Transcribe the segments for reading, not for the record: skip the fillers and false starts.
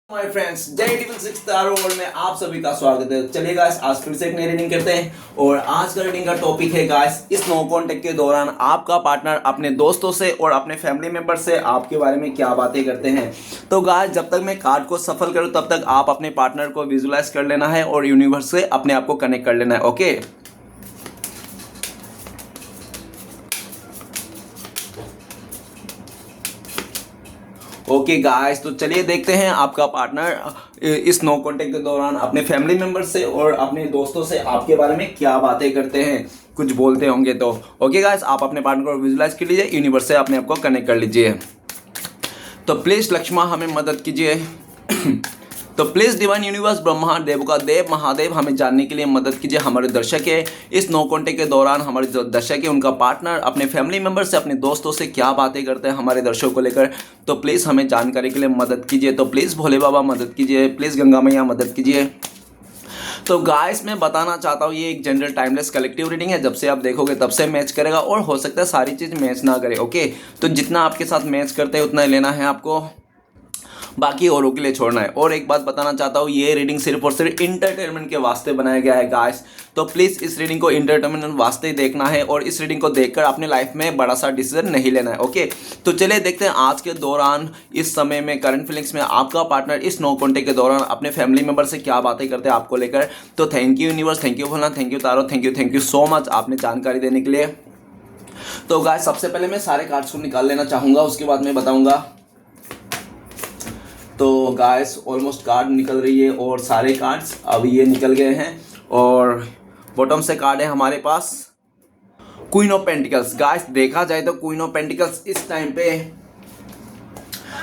My friends, जय typical six star world में आप सभी का स्वागत है। चलिए गाइस, आज फिर से एक नई रीडिंग करते हैं और आज का रीडिंग का टॉपिक है गाइस, इस नो कांटेक्ट के दौरान आपका पार्टनर अपने दोस्तों से और अपने फैमिली मेंबर से आपके बारे में क्या बातें करते हैं। तो गाइस, जब तक मैं कार्ड को सफल करूं तब तक आप अपने पार्टनर को विजुलाइज कर लेना है और यूनिवर्स से अपने आप को कनेक्ट कर लेना है। ओके, ओके गाइस, तो चलिए देखते हैं आपका पार्टनर इस नो कांटेक्ट के दौरान अपने फैमिली मेंबर से और अपने दोस्तों से आपके बारे में क्या बातें करते हैं। कुछ बोलते होंगे तो ओके गाइस, आप अपने पार्टनर को विजुलाइज कर लीजिए, यूनिवर्स से अपने आप को कनेक्ट कर लीजिए। तो प्लीज लक्ष्मा हमें मदद कीजिए। तो प्लीज डिवाइन यूनिवर्स ब्रह्मा देव का देव महादेव हमें जानने के लिए मदद कीजिए। हमारे दर्शक है इस नो कांटेक्ट के दौरान, हमारे जो दर्शक है उनका पार्टनर अपने फैमिली मेंबर से अपने दोस्तों से क्या बातें करते हैं हमारे दर्शकों को लेकर। तो प्लीज़ हमें जानकारी के लिए मदद कीजिए। तो प्लीज़ भोले बाबा मदद कीजिए, प्लीज़ गंगा मैया मदद कीजिए। तो गाइस, मैं बताना चाहता हूँ ये एक जनरल टाइमलेस कलेक्टिव रीडिंग है। जब से आप देखोगे तब से मैच करेगा और हो सकता है सारी चीज़ मैच ना करे। ओके, तो जितना आपके साथ मैच करते हैं उतना ही लेना है आपको, बाकी औरों के लिए छोड़ना है। और एक बात बताना चाहता हूँ, ये रीडिंग सिर्फ और सिर्फ इंटरटेनमेंट के वास्ते बनाया गया है गाइस। तो प्लीज़ इस रीडिंग को इंटरटेनमेंट वास्ते ही देखना है और इस रीडिंग को देखकर अपने लाइफ में बड़ा सा डिसीजन नहीं लेना है। ओके, तो चलिए देखते हैं आज के दौरान, इस समय में करंट फीलिंग्स में आपका पार्टनर इस नो कांटेक्ट के दौरान अपने फैमिली मेंबर से क्या बातें करते हैं आपको लेकर। तो thank you universe, thank you Bhola, thank you taro, thank you so much आपने जानकारी देने के लिए। तो गाइस, सबसे पहले मैं सारे कार्ड्स को निकाल लेना चाहूँगा, उसके बाद मैं बताऊँगा। तो गाइस, ऑलमोस्ट कार्ड निकल रही है और सारे कार्ड्स अब ये निकल गए हैं और बॉटम से कार्ड है हमारे पास क्वीन ऑफ पेंटिकल्स। गाइस, देखा जाए तो क्वीन ऑफ पेंटिकल्स इस टाइम पे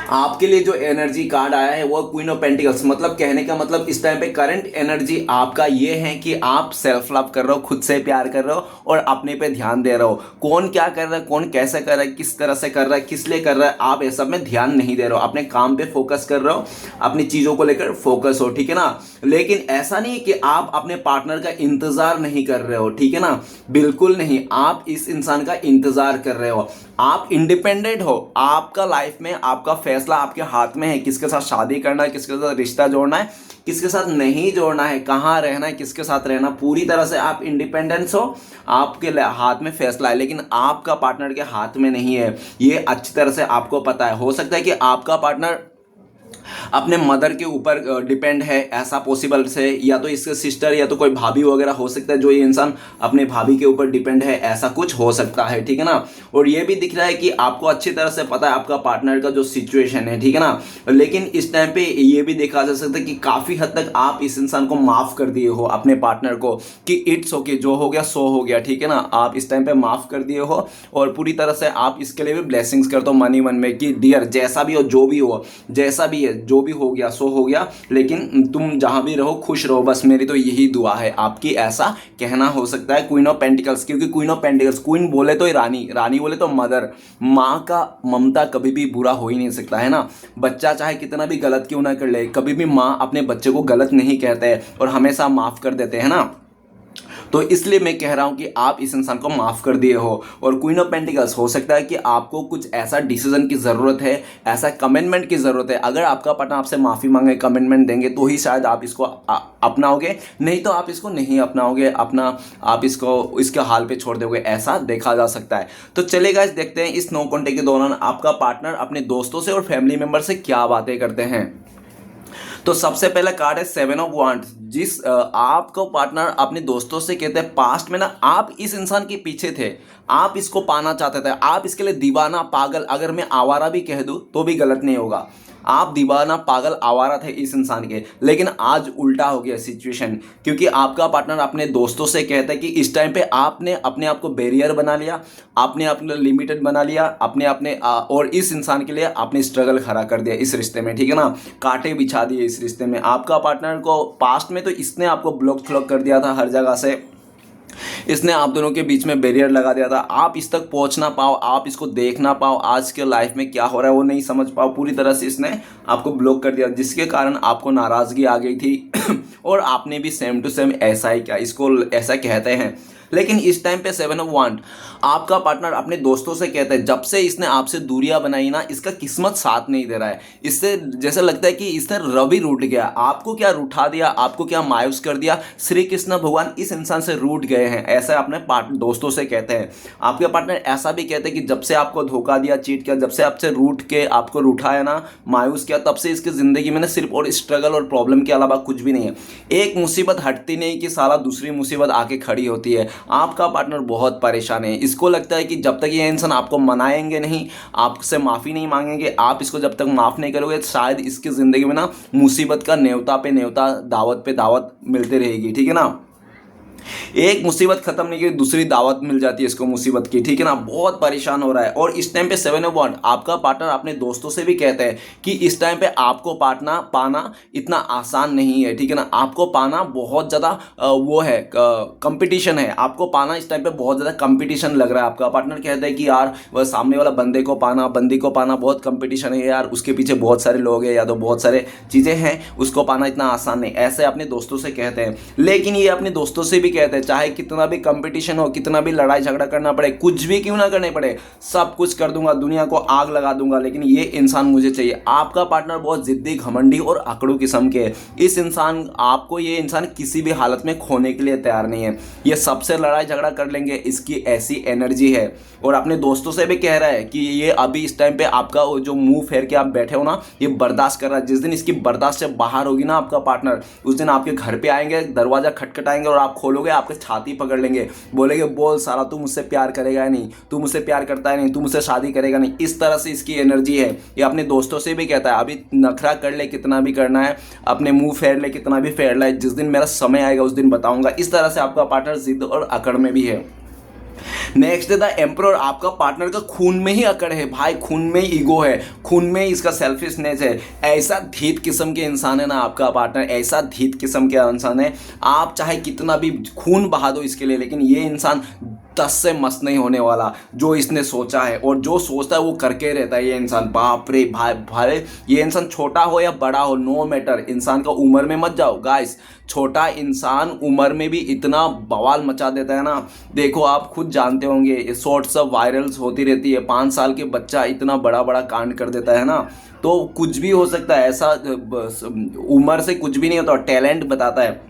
आपके लिए जो एनर्जी कार्ड आया है वो क्वीन ऑफ पेंटिकल्स, मतलब कहने का मतलब इस टाइम पे करंट एनर्जी आपका ये है कि आप सेल्फ लव कर रहे हो, खुद से प्यार कर रहे हो और अपने पे ध्यान दे रहे हो। कौन क्या कर रहा है, कौन कैसे कर रहा है, किस तरह से कर रहा है, किस लिए कर रहा है, आप ये सब में ध्यान नहीं दे रहे हो। अपने काम पे फोकस कर रहे हो, अपनी चीज़ों को लेकर फोकस हो, ठीक है ना। लेकिन ऐसा नहीं कि आप अपने पार्टनर का इंतजार नहीं कर रहे हो, ठीक है ना, बिल्कुल नहीं। आप इस इंसान का इंतजार कर रहे हो, आप इंडिपेंडेंट हो। आपका लाइफ में आपका फैसला आपके हाथ में है, किसके साथ शादी करना है, किसके साथ रिश्ता जोड़ना है, किसके साथ नहीं जोड़ना है, कहाँ रहना है, किसके साथ रहना। पूरी तरह से आप इंडिपेंडेंस हो, आपके हाथ में फैसला है, लेकिन आपका पार्टनर के हाथ में नहीं है। ये अच्छी तरह से आपको पता है। हो सकता है कि आपका पार्टनर अपने मदर के ऊपर डिपेंड है, ऐसा पॉसिबल से, या तो इसके सिस्टर या तो कोई भाभी वगैरह हो सकता है जो ये इंसान अपने भाभी के ऊपर डिपेंड है, ऐसा कुछ हो सकता है, ठीक है ना। और ये भी दिख रहा है कि आपको अच्छी तरह से पता है आपका पार्टनर का जो सिचुएशन है, ठीक है ना। लेकिन इस टाइम पे ये भी देखा जा सकता है कि काफ़ी हद तक आप इस इंसान को माफ़ कर दिए हो, अपने पार्टनर को, कि इट्स ओके, जो हो गया सो हो गया, ठीक है ना। आप इस टाइम पे माफ़ कर दिए हो और पूरी तरह से आप इसके लिए भी ब्लेसिंग्स कर दो मनी मन में कि डियर, जैसा भी हो, जो भी हो, जैसा भी है, जो भी हो गया सो हो गया, लेकिन तुम जहां भी रहो खुश रहो, बस मेरी तो यही दुआ है आपकी, ऐसा कहना हो सकता है क्वीन ऑफ पेंटिकल्स। क्योंकि क्वीन ऑफ पेंटिकल्स, क्वीन बोले तो रानी, रानी बोले तो मदर, माँ का ममता कभी भी बुरा हो ही नहीं सकता है ना। बच्चा चाहे कितना भी गलत क्यों ना कर ले, कभी भी माँ अपने बच्चे को गलत नहीं कहते हैं और हमेशा माफ कर देते हैं ना। तो इसलिए मैं कह रहा हूं कि आप इस इंसान को माफ़ कर दिए हो। और क्वीन ऑफ पेंटिकल्स, हो सकता है कि आपको कुछ ऐसा डिसीजन की ज़रूरत है, ऐसा कमिटमेंट की ज़रूरत है। अगर आपका पार्टनर आपसे माफ़ी मांगे, कमिटमेंट देंगे, तो ही शायद आप इसको अपनाओगे, नहीं तो आप इसको नहीं अपनाओगे, आप इसको इसके हाल पे छोड़ दोगे, ऐसा देखा जा सकता है। तो चलिए गाइस, देखते हैं इस नो कांटेक्ट के दौरान आपका पार्टनर अपने दोस्तों से और फैमिली मेम्बर से क्या बातें करते हैं। तो सबसे पहला कार्ड है सेवन ऑफ वांड्स। जिस आपको पार्टनर अपने दोस्तों से कहते हैं पास्ट में ना आप इस इंसान के पीछे थे, आप इसको पाना चाहते थे, आप इसके लिए दीवाना पागल, अगर मैं आवारा भी कह दूं तो भी गलत नहीं होगा, आप दीवाना पागल आवारा थे इस इंसान के। लेकिन आज उल्टा हो गया सिचुएशन, क्योंकि आपका पार्टनर अपने दोस्तों से कहता है कि इस टाइम पे आपने अपने आप को बैरियर बना लिया, आपने अपने लिमिटेड बना लिया, और इस इंसान के लिए आपने स्ट्रगल खड़ा कर दिया इस रिश्ते में, ठीक है ना। कांटे बिछा दिए इस रिश्ते में। आपका पार्टनर को पास्ट में तो इसने आपको ब्लॉक फ्लॉक कर दिया था हर जगह से, इसने आप दोनों के बीच में बैरियर लगा दिया था। आप इस तक पहुंच ना पाओ, आप इसको देख ना पाओ, आज के लाइफ में क्या हो रहा है वो नहीं समझ पाओ, पूरी तरह से इसने आपको ब्लॉक कर दिया, जिसके कारण आपको नाराज़गी आ गई थी और आपने भी सेम टू सेम ऐसा ही किया, इसको ऐसा कहते हैं। लेकिन इस टाइम पे 7 ऑफ वांड आपका पार्टनर अपने दोस्तों से कहता है, जब से इसने आपसे दूरियां बनाई ना, इसका किस्मत साथ नहीं दे रहा है। इससे जैसे लगता है कि इसने रवि रूठ गया। आपको क्या रूठा दिया, आपको क्या मायूस कर दिया, श्री कृष्ण भगवान इस इंसान से रूठ गए हैं, ऐसा अपने दोस्तों से कहते हैं। आपके पार्टनर ऐसा भी कहते हैं कि जब से आपको धोखा दिया, चीट किया, जब से आपसे रूठ के आपको रूठाया ना, मायूस किया, तब से इसकी जिंदगी में ना सिर्फ और स्ट्रगल और प्रॉब्लम के अलावा कुछ भी नहीं है। एक मुसीबत हटती नहीं कि साला दूसरी मुसीबत आके खड़ी होती है। आपका पार्टनर बहुत परेशान है। इसको लगता है कि जब तक ये इंसान आपको मनाएंगे नहीं, आपसे माफ़ी नहीं मांगेंगे, आप इसको जब तक माफ़ नहीं करोगे, शायद इसकी ज़िंदगी में ना मुसीबत का न्योता पे न्योता, दावत पे दावत मिलती रहेगी, ठीक है ना। एक मुसीबत खत्म नहीं की दूसरी दावत मिल जाती है इसको मुसीबत की, ठीक है ना। बहुत परेशान हो रहा है। और इस टाइम पे 7 ऑफ वांड आपका पार्टनर अपने दोस्तों से भी कहता है कि इस टाइम पे आपको पाना इतना आसान नहीं है, ठीक है ना। आपको पाना बहुत ज़्यादा वो है, कंपटीशन है। आपको पाना इस टाइम पे बहुत ज़्यादा कंपटीशन लग रहा है। आपका पार्टनर कहता है कि यार वह सामने वाला बंदी को पाना बहुत कंपटीशन है यार, उसके पीछे बहुत सारे लोग हैं या तो बहुत सारे चीज़ें हैं, उसको पाना इतना आसान नहीं, ऐसे अपने दोस्तों से कहते हैं। लेकिन ये अपने दोस्तों से भी कहते हैं, चाहे कितना भी कंपटीशन हो, कितना भी लड़ाई झगड़ा करना पड़े, कुछ भी क्यों ना करने पड़े, सब कुछ कर दूंगा, दुनिया को आग लगा दूंगा, लेकिन ये इंसान मुझे चाहिए। आपका पार्टनर बहुत जिद्दी, घमंडी और अकड़ू किस्म के है। इस इंसान आपको, ये इंसान किसी भी हालत में खोने के लिए तैयार नहीं है। ये सबसे लड़ाई झगड़ा कर लेंगे, इसकी ऐसी एनर्जी है। और अपने दोस्तों से भी कह रहा है कि ये अभी इस टाइम पे आपका जो मुंह फेर के आप बैठे हो ना, ये बर्दाश्त कर रहा है। जिस दिन इसकी बर्दाश्त से बाहर होगी ना आपका पार्टनर, उस दिन आपके घर पे आएंगे, दरवाजा खटखटाएंगे और आप खोलोगे, आपके छाती पकड़ लेंगे, बोलेंगे बोल साला तू मुझसे प्यार करेगा नहीं, तू मुझसे प्यार करता है नहीं, तू मुझसे शादी करेगा नहीं। इस तरह से इसकी एनर्जी है। ये अपने दोस्तों से भी कहता है अभी नखरा कर ले कितना भी करना है, अपने मुंह फेर ले कितना भी फेर ले, जिस दिन मेरा समय आएगा उस दिन बताऊंगा। इस तरह से आपका पार्टनर जिद और अकड़ में भी है। नेक्स्ट है द एम्परर। आपका पार्टनर का खून में ही अकड़ है भाई, खून में ही ईगो है, खून में ही इसका सेल्फिशनेस है। ऐसा धीत किस्म के इंसान है ना आपका पार्टनर, ऐसा धीत किस्म के इंसान है। आप चाहे कितना भी खून बहा दो इसके लिए, लेकिन ये इंसान 10 से मस्त नहीं होने वाला जो इसने सोचा है। और जो सोचता है वो करके रहता है ये इंसान। बाप रे भाई भाई, ये इंसान छोटा हो या बड़ा हो, नो मैटर, इंसान का उम्र में मत जाओ गाइस। छोटा इंसान उम्र में भी इतना बवाल मचा देता है ना, देखो आप खुद जानते होंगे, शॉर्ट्स सब वायरल्स होती रहती है। 5 साल के बच्चा इतना बड़ा बड़ा कांड कर देता है ना, तो कुछ भी हो सकता है। ऐसा उम्र से कुछ भी नहीं होता, टैलेंट बताता है।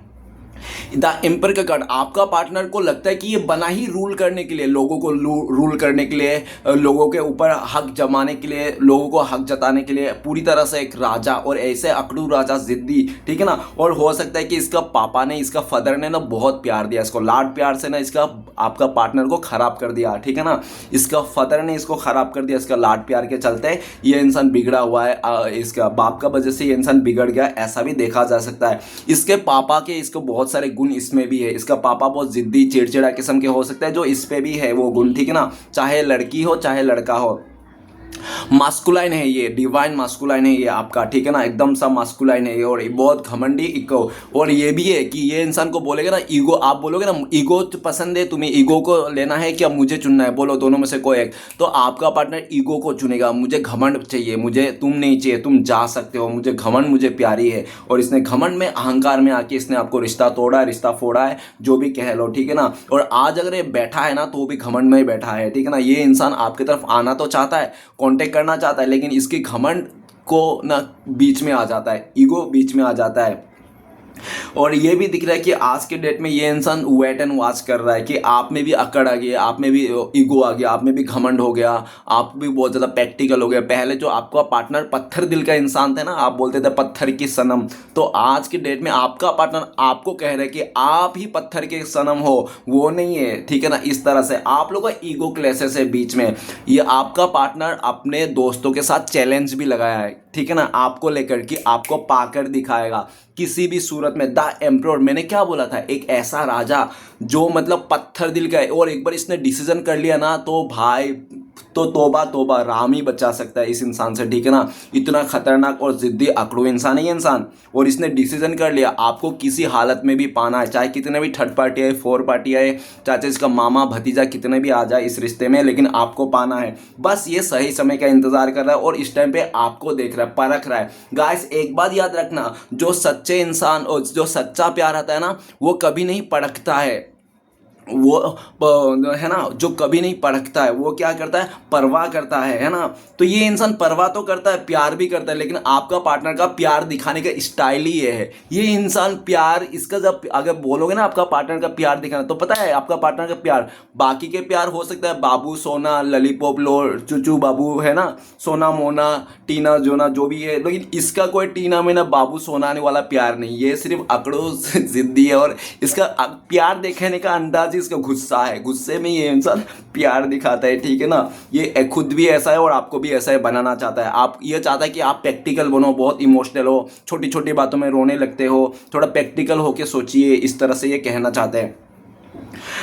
द एम्पर का कार्ड आपका पार्टनर को लगता है कि ये बना ही रूल करने के लिए, लोगों को रूल करने के लिए, लोगों के ऊपर हक जमाने के लिए, लोगों को हक जताने के लिए, पूरी तरह से एक राजा, और ऐसे अकड़ू राजा, जिद्दी, ठीक है ना। और हो सकता है कि इसका पापा ने, इसका फादर ने ना बहुत प्यार दिया इसको, लाड प्यार से ना इसका आपका पार्टनर को खराब कर दिया, ठीक है ना। इसका फादर ने इसको खराब कर दिया, इसका लाड प्यार के चलते ये इंसान बिगड़ा हुआ है। इसका बाप का वजह से ये इंसान बिगड़ गया, ऐसा भी देखा जा सकता है। इसके पापा के इसको बहुत सारे गुण इसमें भी है। इसका पापा बहुत जिद्दी चिड़चिड़ा किस्म के हो सकता है, जो इस पे भी है वो गुण, ठीक है ना। चाहे लड़की हो चाहे लड़का हो, मास्कुलाइन है ये, डिवाइन मास्कुलाइन है ये आपका, ठीक है ना, एकदम सा मास्कुलाइन है ये। और बहुत घमंडी इको, और ये भी है कि ये इंसान को बोलेगा ना ईगो, आप बोलोगे ना ईगो पसंद है तुम्हें, ईगो को लेना है क्या मुझे चुनना है, बोलो दोनों में से कोई एक, तो आपका पार्टनर ईगो को चुनेगा। मुझे घमंड चाहिए, मुझे तुम नहीं चाहिए, तुम जा सकते हो, मुझे घमंड मुझे प्यारी है। और इसने घमंड में, अहंकार में आके इसने आपको रिश्ता तोड़ा, रिश्ता फोड़ा है, जो भी कह लो, ठीक है ना। और आज अगर ये बैठा है ना, तो वो भी घमंड में ही बैठा है, ठीक है ना। ये इंसान आपकी तरफ आना तो चाहता है, कांटेक्ट करना चाहता है, लेकिन इसकी घमंड को ना बीच में आ जाता है, ईगो बीच में आ जाता है। और ये भी दिख रहा है कि आज के डेट में ये इंसान वेट एंड वॉच कर रहा है कि आप में भी अकड़ आ गई, आप में भी ईगो आ गया, आप में भी घमंड हो गया, आप भी बहुत ज़्यादा प्रैक्टिकल हो गया। पहले जो आपका पार्टनर पत्थर दिल का इंसान थे ना, आप बोलते थे पत्थर की सनम, तो आज की डेट में आपका पार्टनर आपको कह रहा है कि आप ही पत्थर के सनम हो, वो नहीं है, ठीक है ना। इस तरह से आप लोगों का ईगो क्लैशेस है बीच में। ये आपका पार्टनर अपने दोस्तों के साथ चैलेंज भी लगाया है, ठीक है ना, आपको लेकर कि आपको पाकर दिखाएगा किसी भी सूरत में। द एम्परर, मैंने क्या बोला था, एक ऐसा राजा जो मतलब पत्थर दिल का है, और एक बार इसने डिसीजन कर लिया ना, तो भाई तो तोबा तोबा, राम ही बचा सकता है इस इंसान से, ठीक है ना। इतना खतरनाक और जिद्दी अकड़ू इंसान है ये इंसान, और इसने डिसीजन कर लिया आपको किसी हालत में भी पाना है, चाहे कितने भी थर्ड पार्टी आए, फोर पार्टी आए, चाहे इसका मामा भतीजा कितने भी आ जाए इस रिश्ते में, लेकिन आपको पाना है। बस ये सही समय का इंतजार कर रहा है, और इस टाइम पे आपको देख रहा है, परख रहा है। गाइस एक बात याद रखना, जो सच्चे इंसान और जो सच्चा प्यार आता है ना, वो कभी नहीं परखता है, वो है ना, जो कभी नहीं परखता है वो क्या करता है, परवाह करता है ना। तो ये इंसान परवाह तो करता है, प्यार भी करता है, लेकिन आपका पार्टनर का प्यार दिखाने का स्टाइल ही ये है। ये इंसान प्यार इसका, जब अगर बोलोगे ना आपका पार्टनर का प्यार दिखाना, तो पता है आपका पार्टनर का प्यार, बाकी के प्यार हो सकता है बाबू सोना ललीपॉप लो चूचू बाबू, है ना, सोना मोना टीना जोना जो भी है, लेकिन इसका कोई टीना में ना बाबू सोनाने वाला प्यार नहीं, ये सिर्फ अकड़ों से जिद्दी है। और इसका प्यार दिखाने का अंदाज ही इसका गुस्सा है, गुस्से में ये इंसान प्यार दिखाता है, ठीक है ना। ये खुद भी ऐसा है और आपको भी ऐसा ही बनाना चाहता है। आप ये चाहता है कि आप प्रैक्टिकल बनो, बहुत इमोशनल हो, छोटी छोटी बातों में रोने लगते हो, थोड़ा प्रैक्टिकल होके सोचिए, इस तरह से ये कहना चाहते हैं।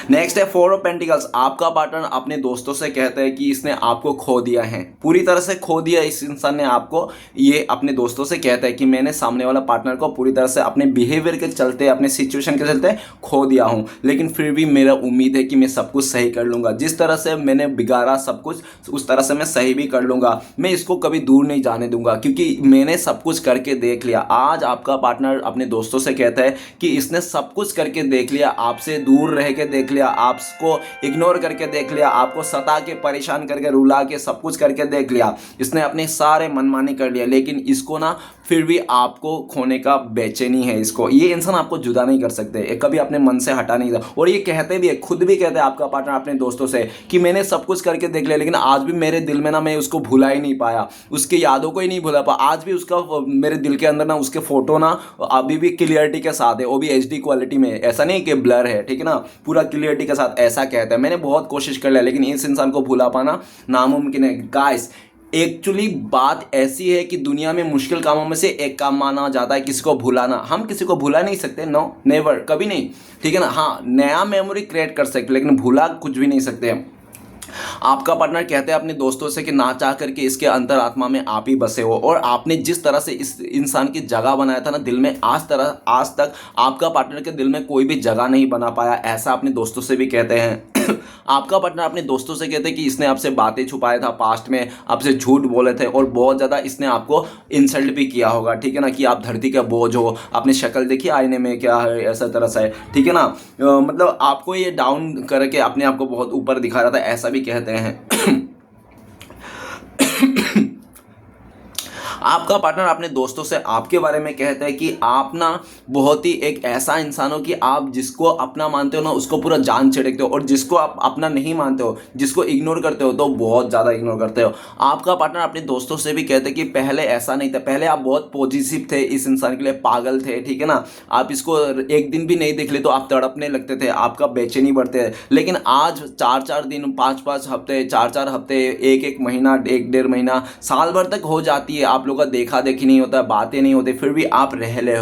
नेक्स्ट है फोर ऑफ पेंटिकल्स। आपका पार्टनर अपने दोस्तों से कहता है कि इसने आपको खो दिया है, पूरी तरह से खो दिया इस इंसान ने आपको। ये अपने दोस्तों से कहता है कि मैंने सामने वाला पार्टनर को पूरी तरह से अपने बिहेवियर के चलते, अपने सिचुएशन के चलते खो दिया हूं, लेकिन फिर भी मेरा उम्मीद है कि मैं सब कुछ सही कर लूंगा। जिस तरह से मैंने बिगाड़ा सब कुछ, उस तरह से मैं सही भी कर लूंगा। मैं इसको कभी दूर नहीं जाने दूंगा, क्योंकि मैंने सब कुछ करके देख लिया। आज आपका पार्टनर अपने दोस्तों से कहता है कि इसने सब कुछ करके देख लिया, आपसे दूर रह के देख लिया, आपको इग्नोर करके देख लिया, आपको सता के परेशान करके रुला के सब कुछ करके देख लिया, इसने अपने सारे मनमानी कर लिया, लेकिन इसको ना फिर भी आपको खोने का बेचैनी है इसको। ये इंसान आपको जुदा नहीं कर सकते, ये कभी अपने मन से हटा नहीं सकता। और ये कहते भी है, खुद भी कहते हैं आपका पार्टनर अपने दोस्तों से कि मैंने सब कुछ करके देख लिया, लेकिन आज भी मेरे दिल में ना मैं उसको भुला ही नहीं पाया, उसकी यादों को ही नहीं भुला पाया। आज भी उसका मेरे दिल के अंदर ना उसके फोटो ना अभी भी क्लियरिटी के साथ है, वो भी एचडी क्वालिटी में, ऐसा नहीं कि ब्लर है, ठीक है ना, पूरा क्लियरिटी के साथ, ऐसा कहता है। मैंने बहुत कोशिश कर लिया, लेकिन इस इंसान को भुला पाना नामुमकिन है। गाइस, एक्चुअली बात ऐसी है कि दुनिया में मुश्किल कामों में से एक काम माना जाता है किसी को भुलाना। हम किसी को भुला नहीं सकते, नो नेवर, कभी नहीं, ठीक है ना। हाँ, नया मेमोरी क्रिएट कर सकते, लेकिन भुला कुछ भी नहीं सकते हम। आपका पार्टनर कहते हैं अपने दोस्तों से कि ना चाह करके इसके अंतरात्मा में आप ही बसे हो, और आपने जिस तरह से इस इंसान की जगह बनाया था ना दिल में, आज तक आपका पार्टनर के दिल में कोई भी जगह नहीं बना पाया, ऐसा अपने दोस्तों से भी कहते हैं। आपका पार्टनर अपने दोस्तों से कहते हैं कि इसने आपसे बातें छुपाया था पास्ट में, आपसे झूठ बोले थे, और बहुत ज़्यादा इसने आपको इंसल्ट भी किया होगा, ठीक है ना, कि आप धरती का बोझ हो, आपने शक्ल देखी आईने में क्या है, ऐसा तरह से है, ठीक है ना। मतलब आपको ये डाउन करके अपने आप को बहुत ऊपर दिखा रहा था, ऐसा भी कहते हैं। आपका पार्टनर अपने दोस्तों से आपके बारे में कहता है कि आप ना बहुत ही एक ऐसा इंसान हो कि आप जिसको अपना मानते हो ना उसको पूरा जान छिड़कते हो, और जिसको आप अपना नहीं मानते हो, जिसको इग्नोर करते हो, तो बहुत ज़्यादा इग्नोर करते हो। आपका पार्टनर अपने दोस्तों से भी कहते हैं कि पहले ऐसा नहीं था, पहले आप बहुत पॉजिटिव थे, इस इंसान के लिए पागल थे, ठीक है ना, आप इसको एक दिन भी नहीं देख ले तो आप तड़पने लगते थे, आपका बेचैनी बढ़ते थे, लेकिन आज 4-4 दिन, 5-5 हफ्ते, 4-4 हफ्ते, 1-1 महीना, 1-1.5 महीना, साल भर तक हो जाती है, आप लोगों का देखा देखी नहीं होता, बातें नहीं होती, फिर भी आप रह रहे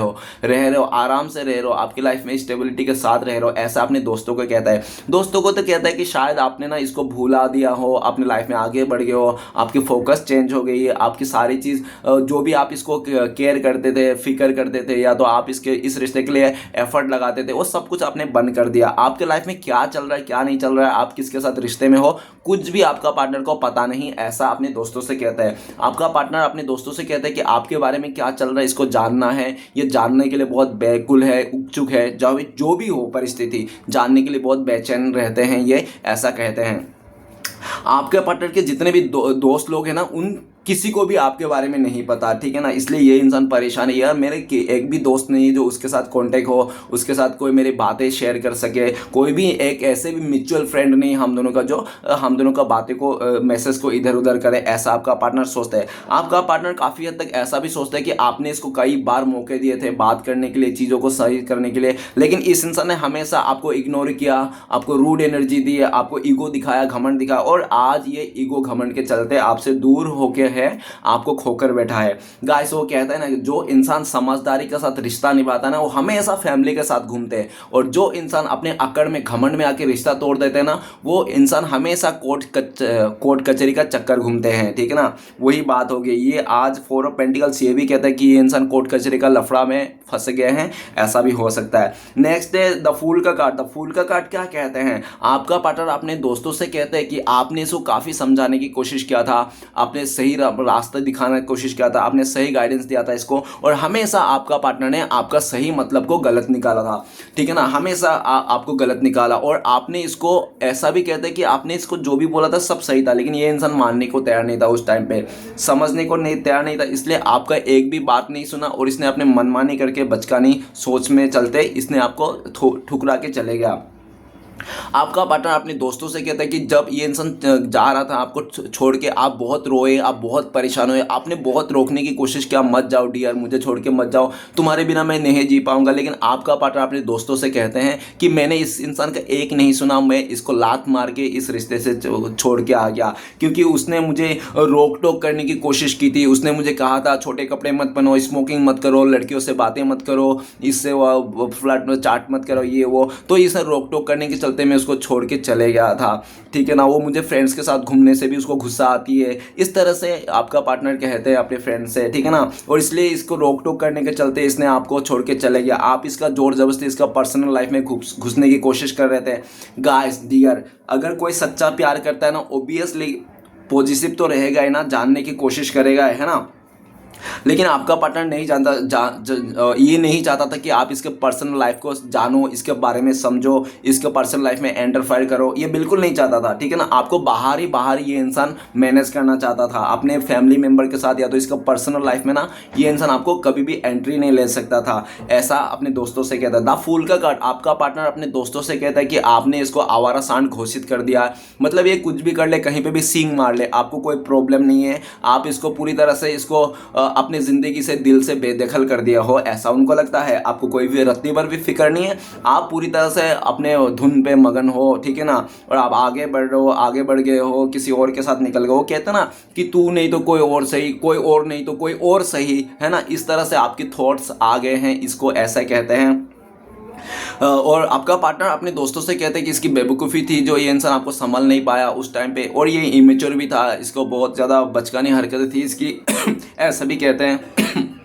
हो, आराम से रह रहे हो, आपकी लाइफ में स्टेबिलिटी के साथ रह रहे हो, ऐसा अपने दोस्तों को कहता है। दोस्तों को तो कहता है कि शायद आपने ना इसको भूला दिया हो, अपने लाइफ में आगे बढ़ गए हो, आपकी फोकस चेंज हो गई है, आपकी सारी चीज़ जो भी आप इसको केयर करते थे, फिक्र करते थे, या तो आप इस रिश्ते के लिए एफर्ट लगाते थे, वो सब कुछ आपने बंद कर दिया। आपके लाइफ में क्या चल रहा है, क्या नहीं चल रहा है, आप किसके साथ रिश्ते में हो, कुछ भी आपका पार्टनर को पता नहीं, ऐसा अपने दोस्तों से कहता है। आपका पार्टनर अपने दोस्तों से कहता है कि आपके बारे में क्या चल रहा है इसको जानना है, ये जानने के लिए बहुत बैकुल है, उत्सुक है, जो भी हो परिस्थिति, जानने के लिए बहुत बेचैन रहते हैं, ये ऐसा कहते हैं। आपके पार्टनर के जितने भी दोस्त लोग हैं ना, उन किसी को भी आपके बारे में नहीं पता, ठीक है ना, इसलिए ये इंसान परेशान है। यार मेरे एक भी दोस्त नहीं है जो उसके साथ कांटेक्ट हो, उसके साथ कोई मेरी बातें शेयर कर सके, कोई भी एक ऐसे भी म्यूचुअल फ्रेंड नहीं हम दोनों का जो हम दोनों का बातें को मैसेज को इधर उधर करे, ऐसा आपका पार्टनर सोचता है। आपका पार्टनर काफ़ी हद तक ऐसा भी सोचता है कि आपने इसको कई बार मौके दिए थे बात करने के लिए, चीज़ों को सही करने के लिए, लेकिन इस इंसान ने हमेशा आपको इग्नोर किया, आपको रूड एनर्जी दी, आपको ईगो दिखाया, घमंड दिखाया, और आज ये ईगो घमंड के चलते आपसे दूर होके है, आपको खोकर बैठा है। गाइस, वो कहता है ना, जो इंसान समझदारी के साथ रिश्ता निभाता है ना, वो हमेशा फैमिली के साथ घूमते हैं, और जो इंसान अपने अकड़ में घमंड में आके रिश्ता तोड़ देते हैं ना, वो इंसान हमेशा कोर्ट कचहरी का चक्कर घूमते हैं, ठीक है ना। वही बात हो गई। ये आज फोर ऑफ पेंटिकल्स ये भी कहता है कि ये इंसान कोर्ट कचहरी का लफड़ा में फंस गए हैं, ऐसा भी हो सकता है। नेक्स्ट है द फूल का कार्ड। द फूल का कार्ड क्या कहते हैं? आपका पार्टनर अपने दोस्तों से कहते हैं कि आपने इसको काफ़ी समझाने की कोशिश किया था, आपने सही रास्ता दिखाने की कोशिश किया था, आपने सही गाइडेंस दिया था इसको, और हमेशा आपका पार्टनर ने आपका सही मतलब को गलत निकाला था, ठीक है ना, हमेशा आपको गलत निकाला। और आपने इसको ऐसा भी कहते हैं कि आपने इसको जो भी बोला था सब सही था, लेकिन ये इंसान मानने को तैयार नहीं था, उस टाइम पे समझने को नहीं तैयार नहीं था, इसलिए आपका एक भी बात नहीं सुना और इसने अपने मनमानी करके बचकानी सोच में चलते इसने आपको ठुकरा के चले गया। आपका पार्टनर अपने दोस्तों से कहता है कि जब ये इंसान जा रहा था आपको छोड़ के, आप बहुत रोए, आप बहुत परेशान हुए, आपने बहुत रोकने की कोशिश किया, मत जाओ डियर, मुझे छोड़ के मत जाओ, तुम्हारे बिना मैं नहीं जी पाऊंगा। लेकिन आपका पार्टनर अपने दोस्तों से कहते हैं कि मैंने इस इंसान का एक नहीं सुना, मैं इसको लात मार के इस रिश्ते से छोड़ के आ गया, क्योंकि उसने मुझे रोक टोक करने की कोशिश की थी। उसने मुझे कहा था छोटे कपड़े मत पहनो, स्मोकिंग मत करो, लड़कियों से बातें मत करो, इससे फ्लर्ट में चाट मत करो, ये वो, तो ये सब रोक टोक करने के चलते मैं उसको छोड़ के चले गया था, ठीक है ना। वो मुझे फ्रेंड्स के साथ घूमने से भी उसको गुस्सा आती है, इस तरह से आपका पार्टनर कहते हैं अपने फ्रेंड से, ठीक है ना, और इसलिए इसको रोक टोक करने के चलते इसने आपको छोड़ के चले गया। आप इसका जोर जबरदस्ती इसका पर्सनल लाइफ में घुसने की कोशिश कर रहे थे। गाइस डियर, अगर कोई सच्चा प्यार करता है ना, ऑब्वियसली पॉजिटिव तो रहेगा ही ना, जानने की कोशिश करेगा, है ना। लेकिन आपका पार्टनर नहीं जानता, ये नहीं चाहता था कि आप इसके पर्सनल लाइफ को जानो, इसके बारे में समझो, इसके पर्सनल लाइफ में इंटरफेयर करो, ये बिल्कुल नहीं चाहता था, ठीक है ना। आपको बाहर ही ये इंसान मैनेज करना चाहता था अपने फैमिली मेंबर के साथ, या तो इसका पर्सनल लाइफ में ना ये इंसान आपको कभी भी एंट्री नहीं ले सकता था, ऐसा अपने दोस्तों से कहता था। फूल का कार्ड, आपका पार्टनर अपने दोस्तों से कहता है कि आपने इसको आवारा सांड घोषित कर दिया, मतलब ये कुछ भी कर ले, कहीं पे भी सींग मार ले, आपको कोई प्रॉब्लम नहीं है, आप इसको पूरी तरह से इसको अपनी ज़िंदगी से दिल से बेदखल कर दिया हो, ऐसा उनको लगता है। आपको कोई भी रत्ती भर भी फिक्र नहीं है, आप पूरी तरह से अपने धुन पे मगन हो, ठीक है ना, और आप आगे बढ़ रहे हो, आगे बढ़ गए हो, किसी और के साथ निकल गए हो। कहते ना कि तू नहीं तो कोई और सही, कोई और नहीं तो कोई और सही, है ना, इस तरह से आपके थॉट्स आ गए हैं, इसको ऐसा कहते हैं। और आपका पार्टनर अपने दोस्तों से कहते हैं कि इसकी बेवकूफ़ी थी, जो ये इंसान आपको संभल नहीं पाया उस टाइम पे, और ये इमेच्योर भी था, इसको बहुत ज़्यादा बचकानी हरकतें थी इसकी ऐसा भी कहते हैं।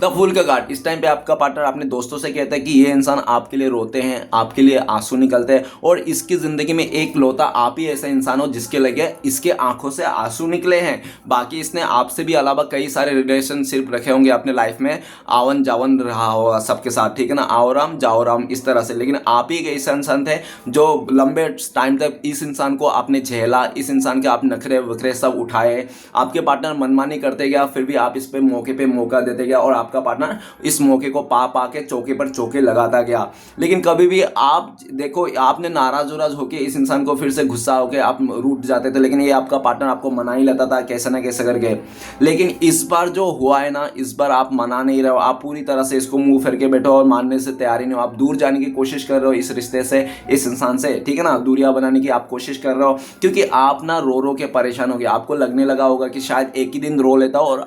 द फूल का कार्ड, इस टाइम पे आपका पार्टनर अपने दोस्तों से कहता है कि ये इंसान आपके लिए रोते हैं, आपके लिए आंसू निकलते हैं, और इसकी ज़िंदगी में एक लौता आप ही ऐसा इंसान हो जिसके लगे इसके आंखों से आंसू निकले हैं। बाकी इसने आपसे भी अलावा कई सारे रिलेशनशिप रखे होंगे अपने लाइफ में, आवन जावन रहा होगा सबके साथ, ठीक है ना, आओ राम जाओ राम इस तरह से, लेकिन आप ही ऐसे इंसान थे जो लंबे टाइम तक इस इंसान को आपने झेला, इस इंसान के आप नखरे वखरे सब उठाए। आपके पार्टनर मनमानी करते गया, फिर भी आप इस पे मौका देते गया, और आपका पार्टनर इस मौके को पा के चौके पर चौके लगाता गया। लेकिन कभी भी आप देखो, आपने नाराज उराज होके इस इंसान को फिर से गुस्सा होके आप रूठ जाते थे, लेकिन ये आपका पार्टनर आपको मना ही लेता था कैसे ना कैसे करके। लेकिन इस बार जो हुआ है ना, इस बार आप मना नहीं रहे हो, आप पूरी तरह से इसको मुंह फेर के बैठो और मानने से तैयार ही नहीं हो, आप दूर जाने की कोशिश कर रहे हो इस रिश्ते से, इस इंसान से, ठीक है ना, दूरियां बनाने की आप कोशिश कर रहे हो, क्योंकि आप ना रो के परेशान हो गए। आपको लगने लगा होगा कि शायद एक ही दिन रो लेता और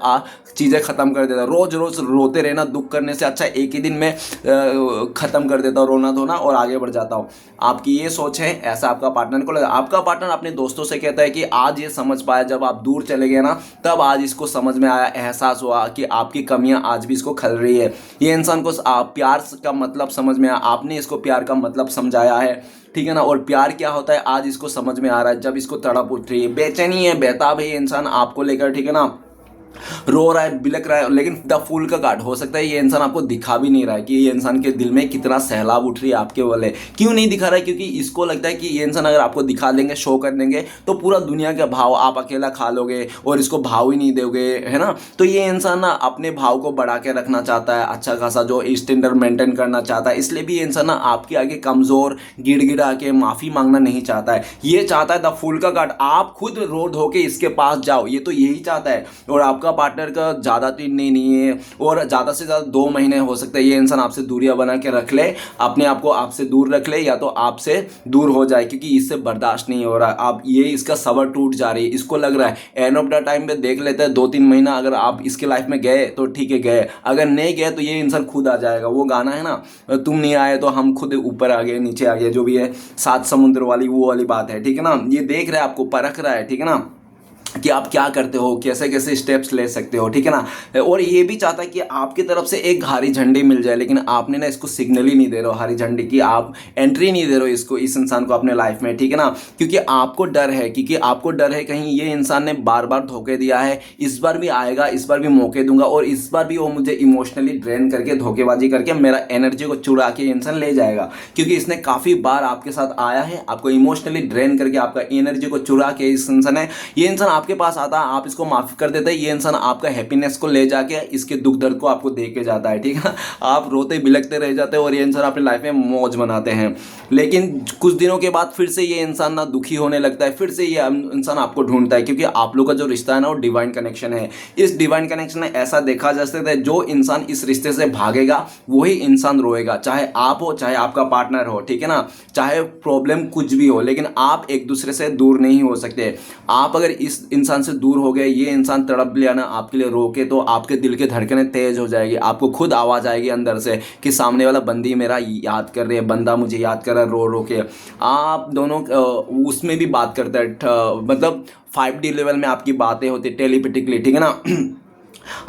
चीज़ें ख़त्म कर देता, रोज रोज रोते रहना दुख करने से अच्छा एक ही दिन में ख़त्म कर देता हूँ रोना धोना और आगे बढ़ जाता हूँ। आपकी ये सोच है, ऐसा आपका पार्टनर को लगा। आपका पार्टनर अपने दोस्तों से कहता है कि आज ये समझ पाया, जब आप दूर चले गए ना, तब आज इसको समझ में आया, एहसास हुआ कि आपकी कमियां आज भी इसको खल रही है। ये इंसान को प्यार का मतलब समझ में आया, आपने इसको प्यार का मतलब समझाया है, ठीक है ना, और प्यार क्या होता है आज इसको समझ में आ रहा है। जब इसको तड़प उठ रही है, बेचैनी है, बेताब है ये इंसान आपको लेकर, ठीक है ना, रो रहा है, बिलक रहा है, लेकिन द फूल का कार्ड, हो सकता है ये इंसान आपको दिखा भी नहीं रहा है कि ये इंसान के दिल में कितना सैलाब उठ रही है आपके वाले। क्यों नहीं दिखा रहा है? क्योंकि इसको लगता है कि ये इंसान अगर आपको दिखा देंगे, शो कर देंगे, तो पूरा दुनिया का भाव आप अकेला खा लोगे और इसको भाव ही नहीं दोगे, है ना। तो ये इंसान ना अपने भाव को बढ़ा के रखना चाहता है, अच्छा खासा जो स्टैंडर्ड मेंटेन करना चाहता है, इसलिए भी ये इंसान ना आपके आगे कमज़ोर गिड़गिड़ा के माफ़ी मांगना नहीं चाहता है। ये चाहता है द फूल का कार्ड, आप खुद रो धो के इसके पास जाओ, ये तो यही चाहता है। और आपका पार्टनर का ज़्यादा दिन नहीं है, और ज़्यादा से ज़्यादा 2 महीने हो सकता है ये इंसान आपसे दूरियां बना के रख ले, अपने आप को आपसे दूर रख ले, या तो आपसे दूर हो जाए, क्योंकि इससे बर्दाश्त नहीं हो रहा। आप ये इसका सबर टूट जा रही है, इसको लग रहा है एंड ऑफ द टाइम पे देख लेते हैं 2-3 महीना अगर आप इसके लाइफ में गए तो ठीक है गए, अगर नहीं गए तो ये इंसान खुद आ जाएगा। वो गाना है ना, तुम नहीं आए तो हम खुद ऊपर आ गए नीचे आ गए, जो भी है 7 समुद्र वाली वो वाली बात है, ठीक है ना। ये देख रहा है, आपको परख रहा है, ठीक है ना। कि आप क्या करते हो, कैसे कैसे स्टेप्स ले सकते हो, ठीक है ना। और ये भी चाहता है कि आपकी तरफ से एक हरी झंडी मिल जाए, लेकिन आपने ना इसको सिग्नल ही नहीं दे रहे हो हरी झंडी की, आप एंट्री नहीं दे रहे हो इसको, इस इंसान को अपने लाइफ में, ठीक है ना। क्योंकि आपको डर है, क्योंकि आपको डर है कहीं ये इंसान ने बार बार धोखे दिया है, इस बार भी आएगा, इस बार भी मौके दूंगा और इस बार भी वो मुझे इमोशनली ड्रेन करके धोखेबाजी करके मेरा एनर्जी को चुरा के इंसान ले जाएगा। क्योंकि इसने काफ़ी बार आपके साथ आया है, आपको इमोशनली ड्रेन करके आपका एनर्जी को चुरा के इस इंसान है, ये इंसान आपके पास आता है, आप इसको माफ कर देते हैं, ये इंसान आपका हैप्पीनेस को ले जाके इसके दुख दर्द को आपको दे के जाता है, ठीक है ना। आप रोते बिलखते रह जाते हैं और ये इंसान अपनी लाइफ में मौज बनाते हैं। लेकिन कुछ दिनों के बाद फिर से ये इंसान ना दुखी होने लगता है, फिर से ये इंसान आपको ढूंढता है, क्योंकि आप लोग का जो रिश्ता है ना वो डिवाइन कनेक्शन है। इस डिवाइन कनेक्शन में ऐसा देखा जा सकता है, जो इंसान इस रिश्ते से भागेगा वही इंसान रोएगा, चाहे आप हो चाहे आपका पार्टनर हो, ठीक है ना। चाहे प्रॉब्लम कुछ भी हो, लेकिन आप एक दूसरे से दूर नहीं हो सकते। आप अगर इस इंसान से दूर हो गए, ये इंसान तड़प लिया ना आपके लिए रोके, तो आपके दिल की धड़कनें तेज हो जाएगी, आपको खुद आवाज़ आएगी अंदर से कि सामने वाला बंदी मेरा याद कर रही है, बंदा मुझे याद कर रहा है रो रो के। आप दोनों उसमें भी बात करते हैं, मतलब 5D लेवल में आपकी बातें होती है टेलीपैथिकली, ठीक है ना।